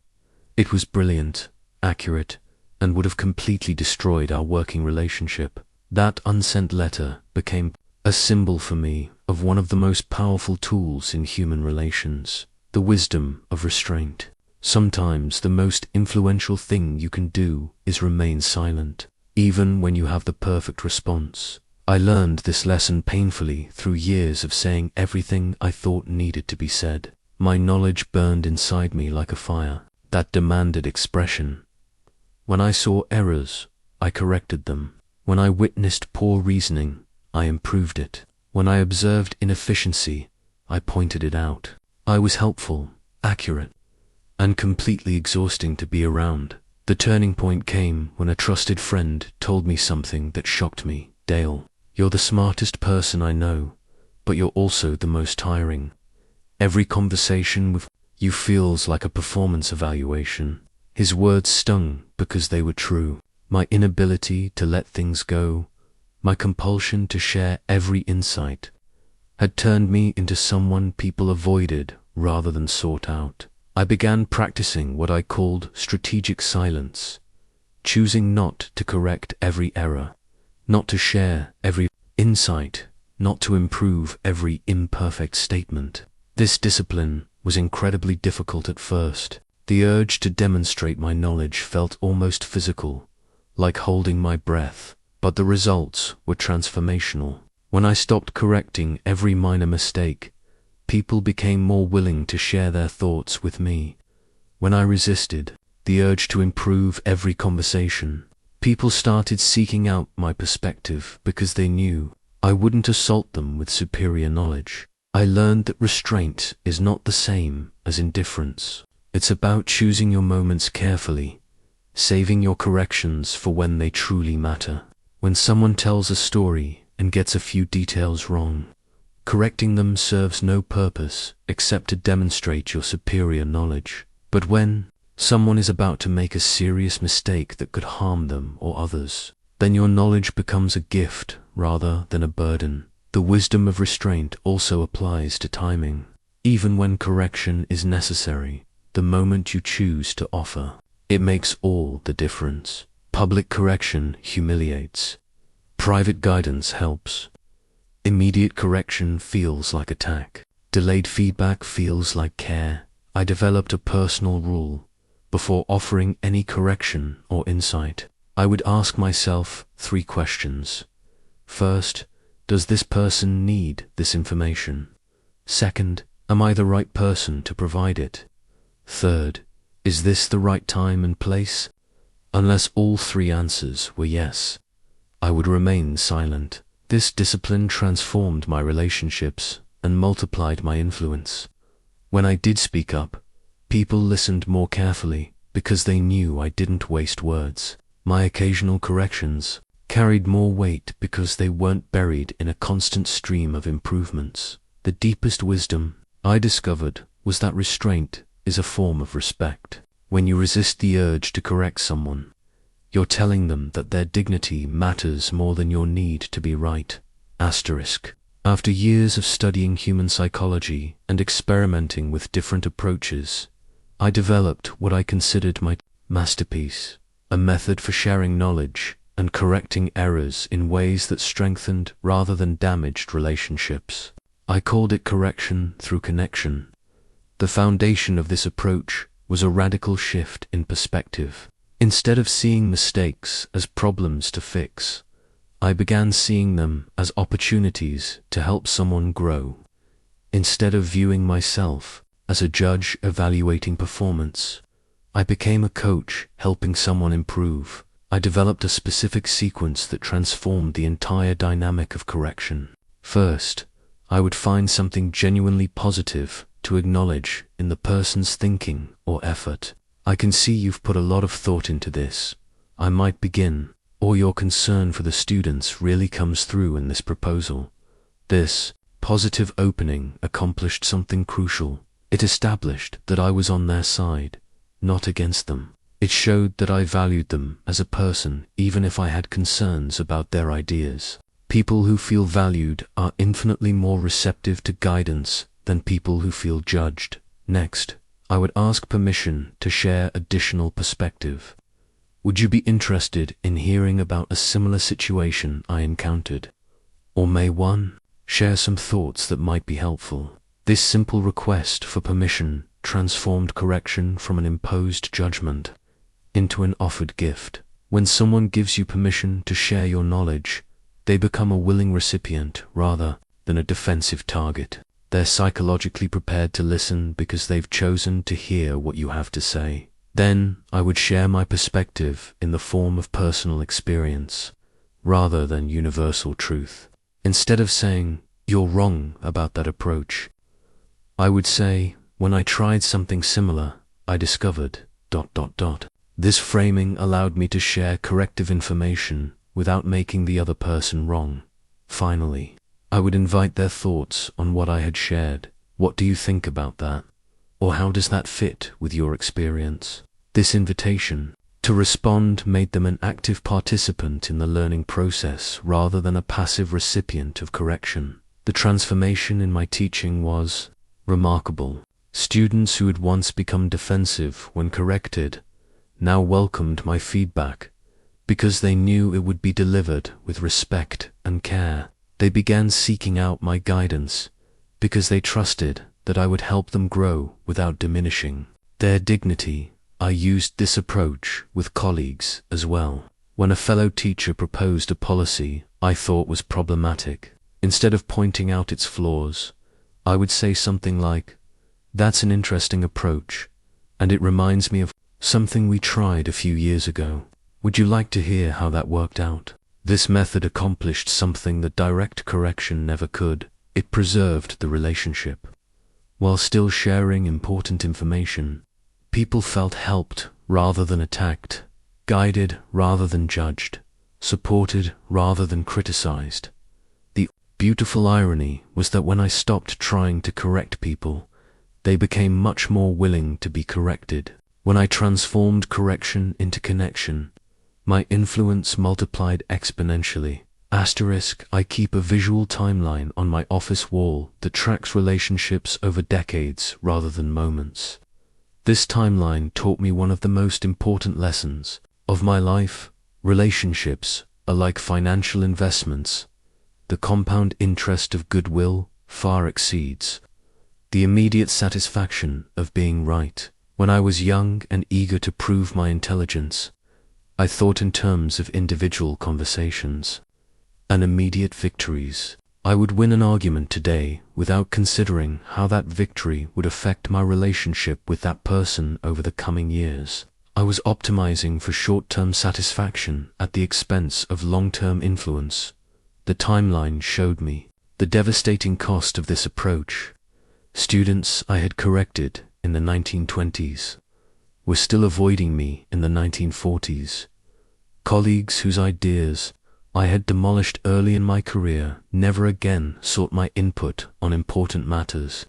It was brilliant, accurate, and would have completely destroyed our working relationship. That unsent letter became a symbol for me of one of the most powerful tools in human relations, the wisdom of restraint. Sometimes the most influential thing you can do is remain silent, even when you have the perfect response. I learned this lesson painfully through years of saying everything I thought needed to be said. My knowledge burned inside me like a fire that demanded expression. When I saw errors, I corrected them. When I witnessed poor reasoning, I improved it. When I observed inefficiency, I pointed it out. I was helpful, accurate, and completely exhausting to be around. The turning point came when a trusted friend told me something that shocked me. "Dale, you're the smartest person I know, but you're also the most tiring. Every conversation with you feels like a performance evaluation." His words stung because they were true. My inability to let things go, my compulsion to share every insight, had turned me into someone people avoided rather than sought out. I began practicing what I called strategic silence, choosing not to correct every error, not to share every insight, not to improve every imperfect statement. This discipline was incredibly difficult at first. The urge to demonstrate my knowledge felt almost physical, like holding my breath, but the results were transformational. When I stopped correcting every minor mistake, people became more willing to share their thoughts with me. When I resisted the urge to improve every conversation, people started seeking out my perspective because they knew I wouldn't assault them with superior knowledge. I learned that restraint is not the same as indifference. It's about choosing your moments carefully, saving your corrections for when they truly matter. When someone tells a story and gets a few details wrong, correcting them serves no purpose except to demonstrate your superior knowledge. But when someone is about to make a serious mistake that could harm them or others, then your knowledge becomes a gift rather than a burden. The wisdom of restraint also applies to timing. Even when correction is necessary, the moment you choose to offer, it makes all the difference. Public correction humiliates. Private guidance helps. Immediate correction feels like attack. Delayed feedback feels like care. I developed a personal rule. Before offering any correction or insight, I would ask myself 3 questions. First, does this person need this information? Second, am I the right person to provide it? Third, is this the right time and place? Unless all 3 answers were yes, I would remain silent. This discipline transformed my relationships and multiplied my influence. When I did speak up, people listened more carefully because they knew I didn't waste words. My occasional corrections carried more weight because they weren't buried in a constant stream of improvements. The deepest wisdom I discovered was that restraint is a form of respect. When you resist the urge to correct someone, you're telling them that their dignity matters more than your need to be right. After years of studying human psychology and experimenting with different approaches, I developed what I considered my masterpiece, a method for sharing knowledge and correcting errors in ways that strengthened rather than damaged relationships. I called it correction through connection. The foundation of this approach was a radical shift in perspective. Instead of seeing mistakes as problems to fix, I began seeing them as opportunities to help someone grow. Instead of viewing myself as a judge evaluating performance, I became a coach helping someone improve. I developed a specific sequence that transformed the entire dynamic of correction. First, I would find something genuinely positive to acknowledge in the person's thinking or effort. I can see you've put a lot of thought into this. I might begin. Or your concern for the students really comes through in this proposal. This positive opening accomplished something crucial. It established that I was on their side, not against them. It showed that I valued them as a person even if I had concerns about their ideas. People who feel valued are infinitely more receptive to guidance than people who feel judged. Next, I would ask permission to share additional perspective. Would you be interested in hearing about a similar situation I encountered? Or may one share some thoughts that might be helpful? This simple request for permission transformed correction from an imposed judgment into an offered gift. When someone gives you permission to share your knowledge, they become a willing recipient rather than a defensive target. They're psychologically prepared to listen because they've chosen to hear what you have to say. Then I would share my perspective in the form of personal experience, rather than universal truth. Instead of saying, "You're wrong about that approach," I would say, "When I tried something similar, I discovered ... This framing allowed me to share corrective information without making the other person wrong. Finally, I would invite their thoughts on what I had shared. What do you think about that? Or how does that fit with your experience? This invitation to respond made them an active participant in the learning process rather than a passive recipient of correction. The transformation in my teaching was remarkable. Students who had once become defensive when corrected now welcomed my feedback because they knew it would be delivered with respect and care. They began seeking out my guidance because they trusted that I would help them grow without diminishing their dignity. I used this approach with colleagues as well. When a fellow teacher proposed a policy I thought was problematic, instead of pointing out its flaws, I would say something like, "That's an interesting approach, and it reminds me of something we tried a few years ago. Would you like to hear how that worked out?" This method accomplished something that direct correction never could. It preserved the relationship. While still sharing important information, people felt helped rather than attacked, guided rather than judged, supported rather than criticized. The beautiful irony was that when I stopped trying to correct people, they became much more willing to be corrected. When I transformed correction into connection, my influence multiplied exponentially. Asterisk, I keep a visual timeline on my office wall that tracks relationships over decades rather than moments. This timeline taught me one of the most important lessons of my life. Relationships are like financial investments. The compound interest of goodwill far exceeds the immediate satisfaction of being right. When I was young and eager to prove my intelligence, I thought in terms of individual conversations and immediate victories. I would win an argument today without considering how that victory would affect my relationship with that person over the coming years. I was optimizing for short-term satisfaction at the expense of long-term influence. The timeline showed me the devastating cost of this approach. Students I had corrected in the 1920s were still avoiding me in the 1940s. Colleagues whose ideas I had demolished early in my career never again sought my input on important matters.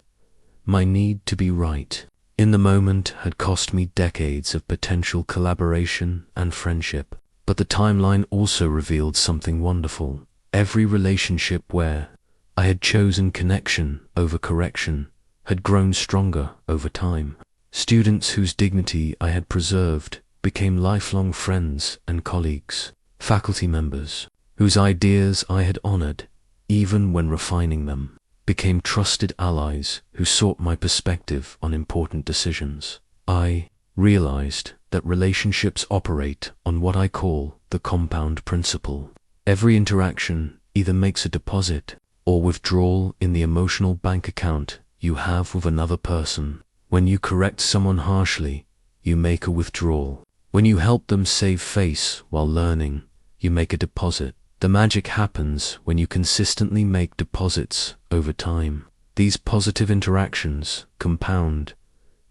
My need to be right in the moment had cost me decades of potential collaboration and friendship. But the timeline also revealed something wonderful. Every relationship where I had chosen connection over correction had grown stronger over time. Students whose dignity I had preserved became lifelong friends and colleagues. Faculty members whose ideas I had honored, even when refining them, became trusted allies who sought my perspective on important decisions. I realized that relationships operate on what I call the compound principle. Every interaction either makes a deposit or withdrawal in the emotional bank account you have with another person. When you correct someone harshly, you make a withdrawal. When you help them save face while learning, you make a deposit. The magic happens when you consistently make deposits over time. These positive interactions compound,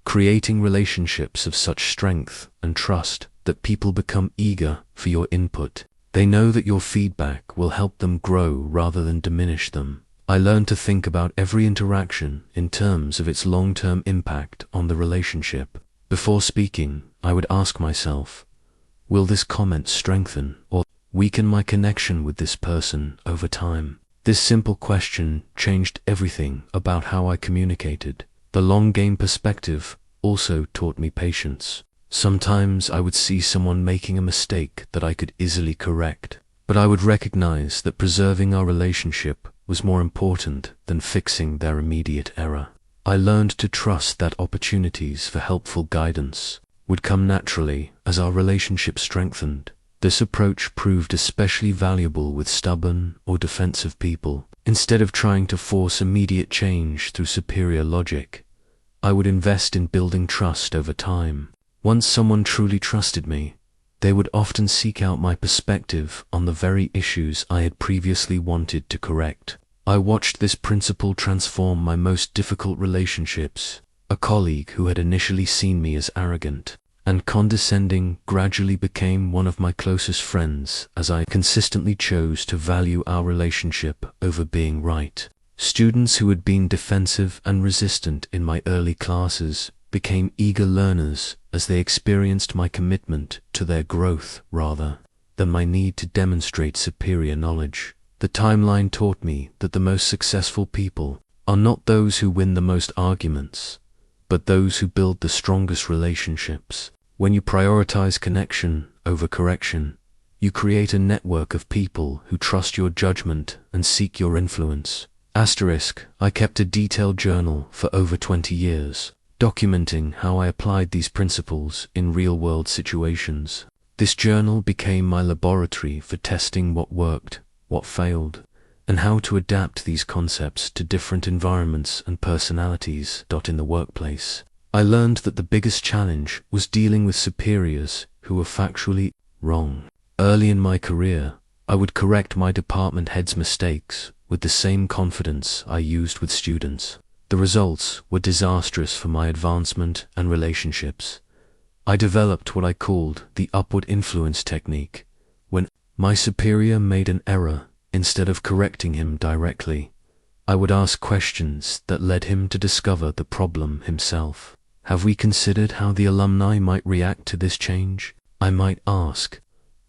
creating relationships of such strength and trust that people become eager for your input. They know that your feedback will help them grow rather than diminish them. I learned to think about every interaction in terms of its long-term impact on the relationship. Before speaking, I would ask myself, will this comment strengthen or weaken my connection with this person over time? This simple question changed everything about how I communicated. The long-game perspective also taught me patience. Sometimes I would see someone making a mistake that I could easily correct, but I would recognize that preserving our relationship was more important than fixing their immediate error. I learned to trust that opportunities for helpful guidance would come naturally as our relationship strengthened. This approach proved especially valuable with stubborn or defensive people. Instead of trying to force immediate change through superior logic, I would invest in building trust over time. Once someone truly trusted me, they would often seek out my perspective on the very issues I had previously wanted to correct. I watched this principle transform my most difficult relationships. A colleague who had initially seen me as arrogant and condescending gradually became one of my closest friends as I consistently chose to value our relationship over being right. Students who had been defensive and resistant in my early classes became eager learners as they experienced my commitment to their growth rather than my need to demonstrate superior knowledge. The timeline taught me that the most successful people are not those who win the most arguments, but those who build the strongest relationships. When you prioritize connection over correction, you create a network of people who trust your judgment and seek your influence. Asterisk, I kept a detailed journal for over 20 years, documenting how I applied these principles in real-world situations. This journal became my laboratory for testing what worked, what failed, and how to adapt these concepts to different environments and personalities. In the workplace, I learned that the biggest challenge was dealing with superiors who were factually wrong. Early in my career, I would correct my department head's mistakes with the same confidence I used with students. The results were disastrous for my advancement and relationships. I developed what I called the upward influence technique. When my superior made an error, instead of correcting him directly, I would ask questions that led him to discover the problem himself. Have we considered how the alumni might react to this change? I might ask,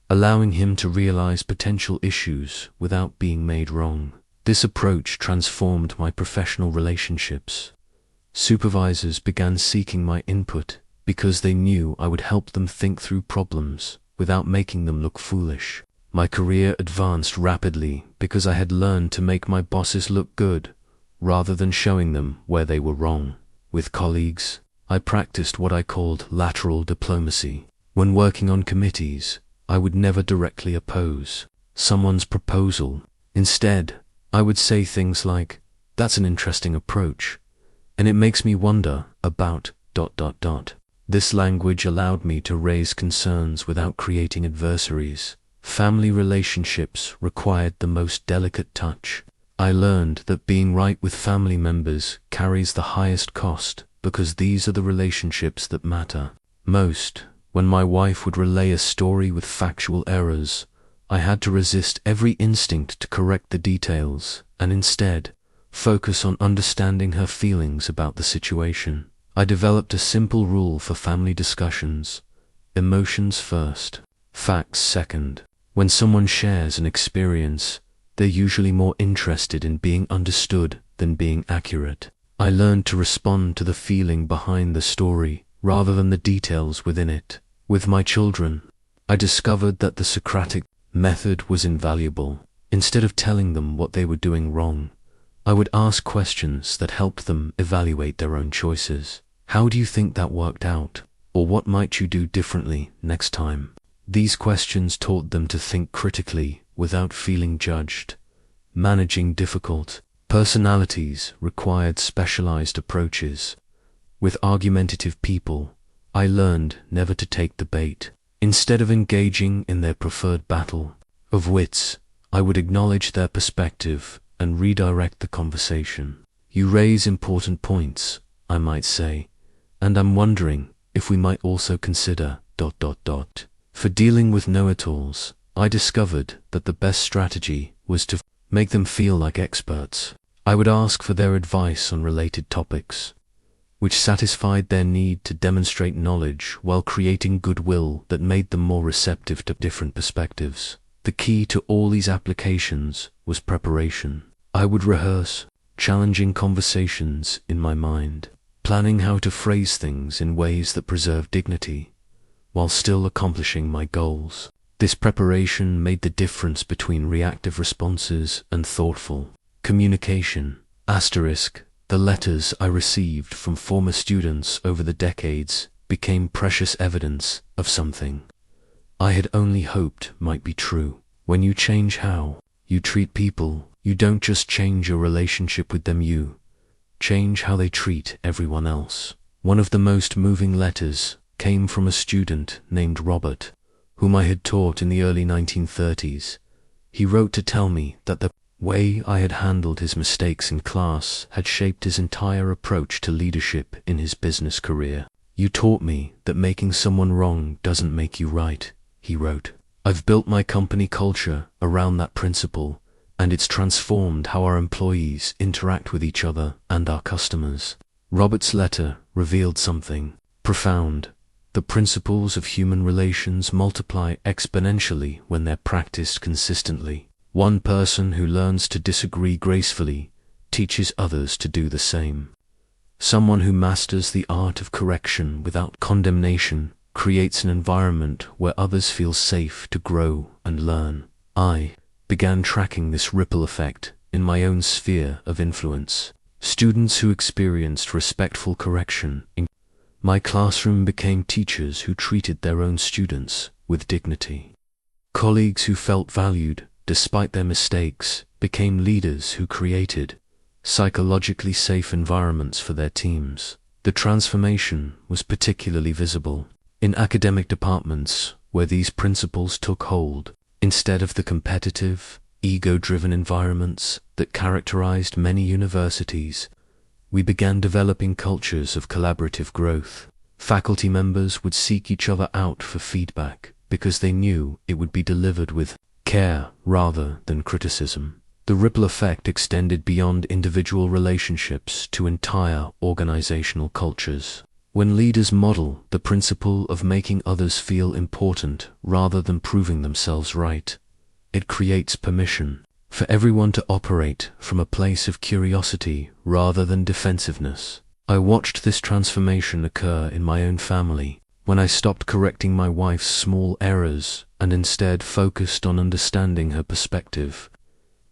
allowing him to realize potential issues without being made wrong. This approach transformed my professional relationships. Supervisors began seeking my input because they knew I would help them think through problems without making them look foolish. My career advanced rapidly because I had learned to make my bosses look good rather than showing them where they were wrong. With colleagues, I practiced what I called lateral diplomacy. When working on committees, I would never directly oppose someone's proposal. Instead, I would say things like, "That's an interesting approach, and it makes me wonder about ... This language allowed me to raise concerns without creating adversaries. Family relationships required the most delicate touch. I learned that being right with family members carries the highest cost because these are the relationships that matter most. When my wife would relay a story with factual errors, I had to resist every instinct to correct the details and instead focus on understanding her feelings about the situation. I developed a simple rule for family discussions: emotions first, facts second. When someone shares an experience, they're usually more interested in being understood than being accurate. I learned to respond to the feeling behind the story rather than the details within it. With my children, I discovered that the Socratic method was invaluable. Instead of telling them what they were doing wrong, I would ask questions that helped them evaluate their own choices. How do you think that worked out? Or what might you do differently next time? These questions taught them to think critically without feeling judged. Managing difficult personalities required specialized approaches. With argumentative people, I learned never to take the bait. Instead of engaging in their preferred battle of wits, I would acknowledge their perspective and redirect the conversation. "You raise important points," I might say, "and I'm wondering if we might also consider ... For dealing with know-it-alls, I discovered that the best strategy was to make them feel like experts. I would ask for their advice on related topics, which satisfied their need to demonstrate knowledge while creating goodwill that made them more receptive to different perspectives. The key to all these applications was preparation. I would rehearse challenging conversations in my mind, planning how to phrase things in ways that preserve dignity, while still accomplishing my goals. This preparation made the difference between reactive responses and thoughtful communication. The letters I received from former students over the decades became precious evidence of something I had only hoped might be true. When you change how you treat people, you don't just change your relationship with them, you change how they treat everyone else. One of the most moving letters came from a student named Robert, whom I had taught in the early 1930s. He wrote to tell me that the way I had handled his mistakes in class had shaped his entire approach to leadership in his business career. "You taught me that making someone wrong doesn't make you right," he wrote. "I've built my company culture around that principle, and it's transformed how our employees interact with each other and our customers." Robert's letter revealed something profound. The principles of human relations multiply exponentially when they're practiced consistently. One person who learns to disagree gracefully teaches others to do the same. Someone who masters the art of correction without condemnation creates an environment where others feel safe to grow and learn. I began tracking this ripple effect in my own sphere of influence. Students who experienced respectful correction in my classroom became teachers who treated their own students with dignity. Colleagues who felt valued despite their mistakes became leaders who created psychologically safe environments for their teams. The transformation was particularly visible in academic departments where these principles took hold. Instead of the competitive, ego-driven environments that characterized many universities, we began developing cultures of collaborative growth. Faculty members would seek each other out for feedback because they knew it would be delivered with care rather than criticism. The ripple effect extended beyond individual relationships to entire organizational cultures. When leaders model the principle of making others feel important rather than proving themselves right, it creates permission for everyone to operate from a place of curiosity rather than defensiveness. I watched this transformation occur in my own family when I stopped correcting my wife's small errors and instead focused on understanding her perspective.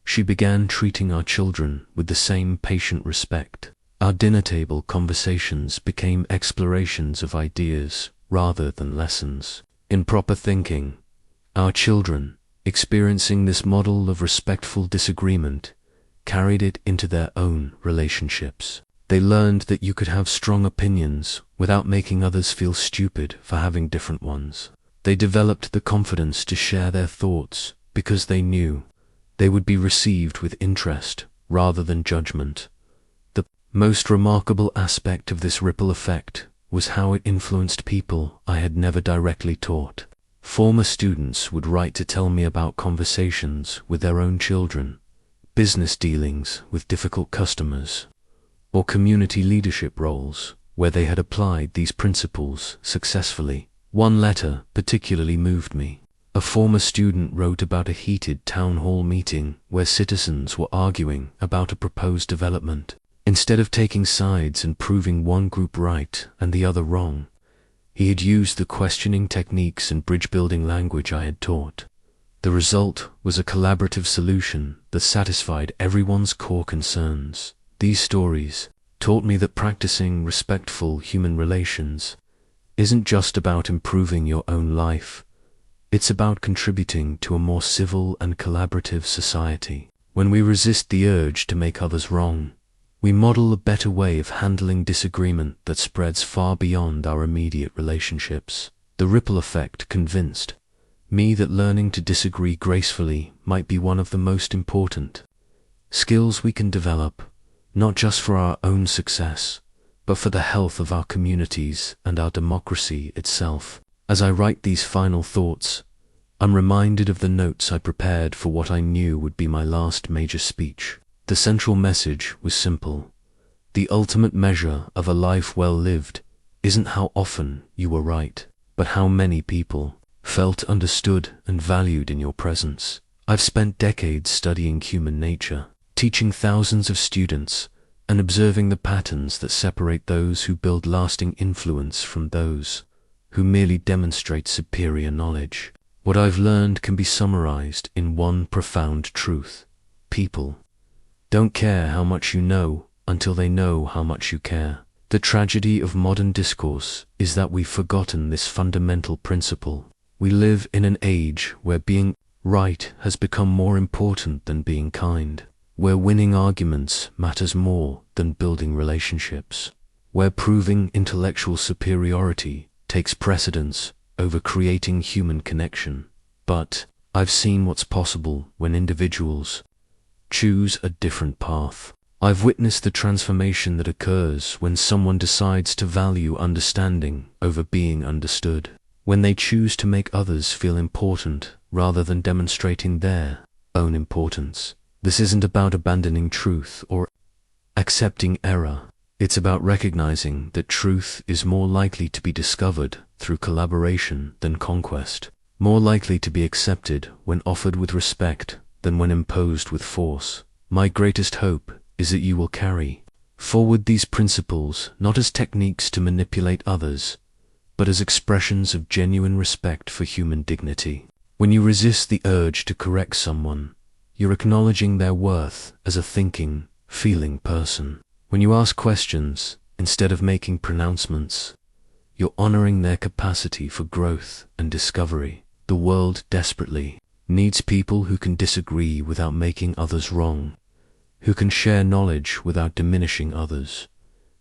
She began treating our children with the same patient respect. Our dinner table conversations became explorations of ideas rather than lessons in proper thinking. Our children, experiencing this model of respectful disagreement, carried it into their own relationships. They learned that you could have strong opinions without making others feel stupid for having different ones. They developed the confidence to share their thoughts because they knew they would be received with interest rather than judgment. The most remarkable aspect of this ripple effect was how it influenced people I had never directly taught. Former students would write to tell me about conversations with their own children, business dealings with difficult customers, or community leadership roles where they had applied these principles successfully. One letter particularly moved me. A former student wrote about a heated town hall meeting where citizens were arguing about a proposed development. Instead of taking sides and proving one group right and the other wrong, he had used the questioning techniques and bridge-building language I had taught. The result was a collaborative solution that satisfied everyone's core concerns. These stories taught me that practicing respectful human relations isn't just about improving your own life. It's about contributing to a more civil and collaborative society. When we resist the urge to make others wrong, we model a better way of handling disagreement that spreads far beyond our immediate relationships. The ripple effect convinced me that learning to disagree gracefully might be one of the most important skills we can develop, not just for our own success, but for the health of our communities and our democracy itself. As I write these final thoughts, I'm reminded of the notes I prepared for what I knew would be my last major speech. The central message was simple. The ultimate measure of a life well lived isn't how often you were right, but how many people felt understood and valued in your presence. I've spent decades studying human nature, teaching thousands of students, and observing the patterns that separate those who build lasting influence from those who merely demonstrate superior knowledge. What I've learned can be summarized in one profound truth. People don't care how much you know until they know how much you care. The tragedy of modern discourse is that we've forgotten this fundamental principle. We live in an age where being right has become more important than being kind, where winning arguments matters more than building relationships, where proving intellectual superiority takes precedence over creating human connection. But I've seen what's possible when individuals choose a different path. I've witnessed the transformation that occurs when someone decides to value understanding over being understood, when they choose to make others feel important rather than demonstrating their own importance. This isn't about abandoning truth or accepting error. It's about recognizing that truth is more likely to be discovered through collaboration than conquest, more likely to be accepted when offered with respect than when imposed with force. My greatest hope is that you will carry forward these principles not as techniques to manipulate others, but as expressions of genuine respect for human dignity. When you resist the urge to correct someone, you're acknowledging their worth as a thinking, feeling person. When you ask questions instead of making pronouncements, you're honoring their capacity for growth and discovery. The world desperately needs people who can disagree without making others wrong, who can share knowledge without diminishing others,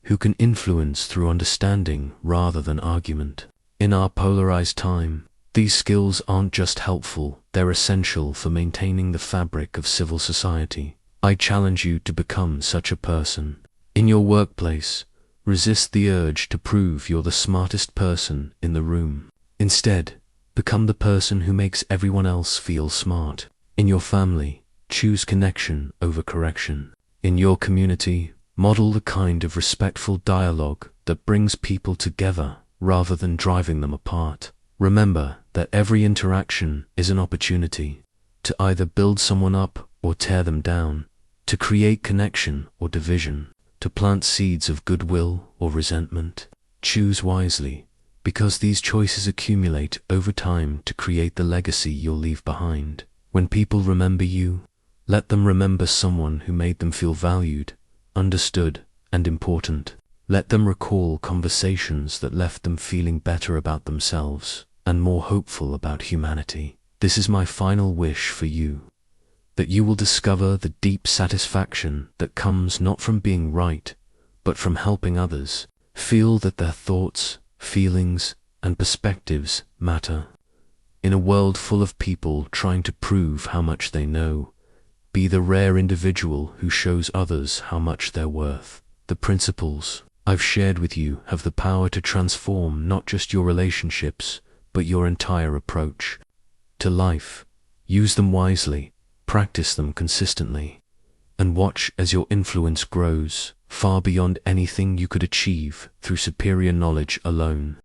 who can influence through understanding rather than argument. In our polarized time, these skills aren't just helpful, they're essential for maintaining the fabric of civil society. I challenge you to become such a person. In your workplace, resist the urge to prove you're the smartest person in the room. Instead, become the person who makes everyone else feel smart. In your family, choose connection over correction. In your community, model the kind of respectful dialogue that brings people together rather than driving them apart. Remember that every interaction is an opportunity to either build someone up or tear them down, to create connection or division, to plant seeds of goodwill or resentment. Choose wisely, because these choices accumulate over time to create the legacy you'll leave behind. When people remember you, let them remember someone who made them feel valued, understood, and important. Let them recall conversations that left them feeling better about themselves and more hopeful about humanity. This is my final wish for you, that you will discover the deep satisfaction that comes not from being right, but from helping others feel that their thoughts, feelings, and perspectives matter. In a world full of people trying to prove how much they know, be the rare individual who shows others how much they're worth. The principles I've shared with you have the power to transform not just your relationships, but your entire approach to life. Use them wisely, practice them consistently, and watch as your influence grows far beyond anything you could achieve through superior knowledge alone.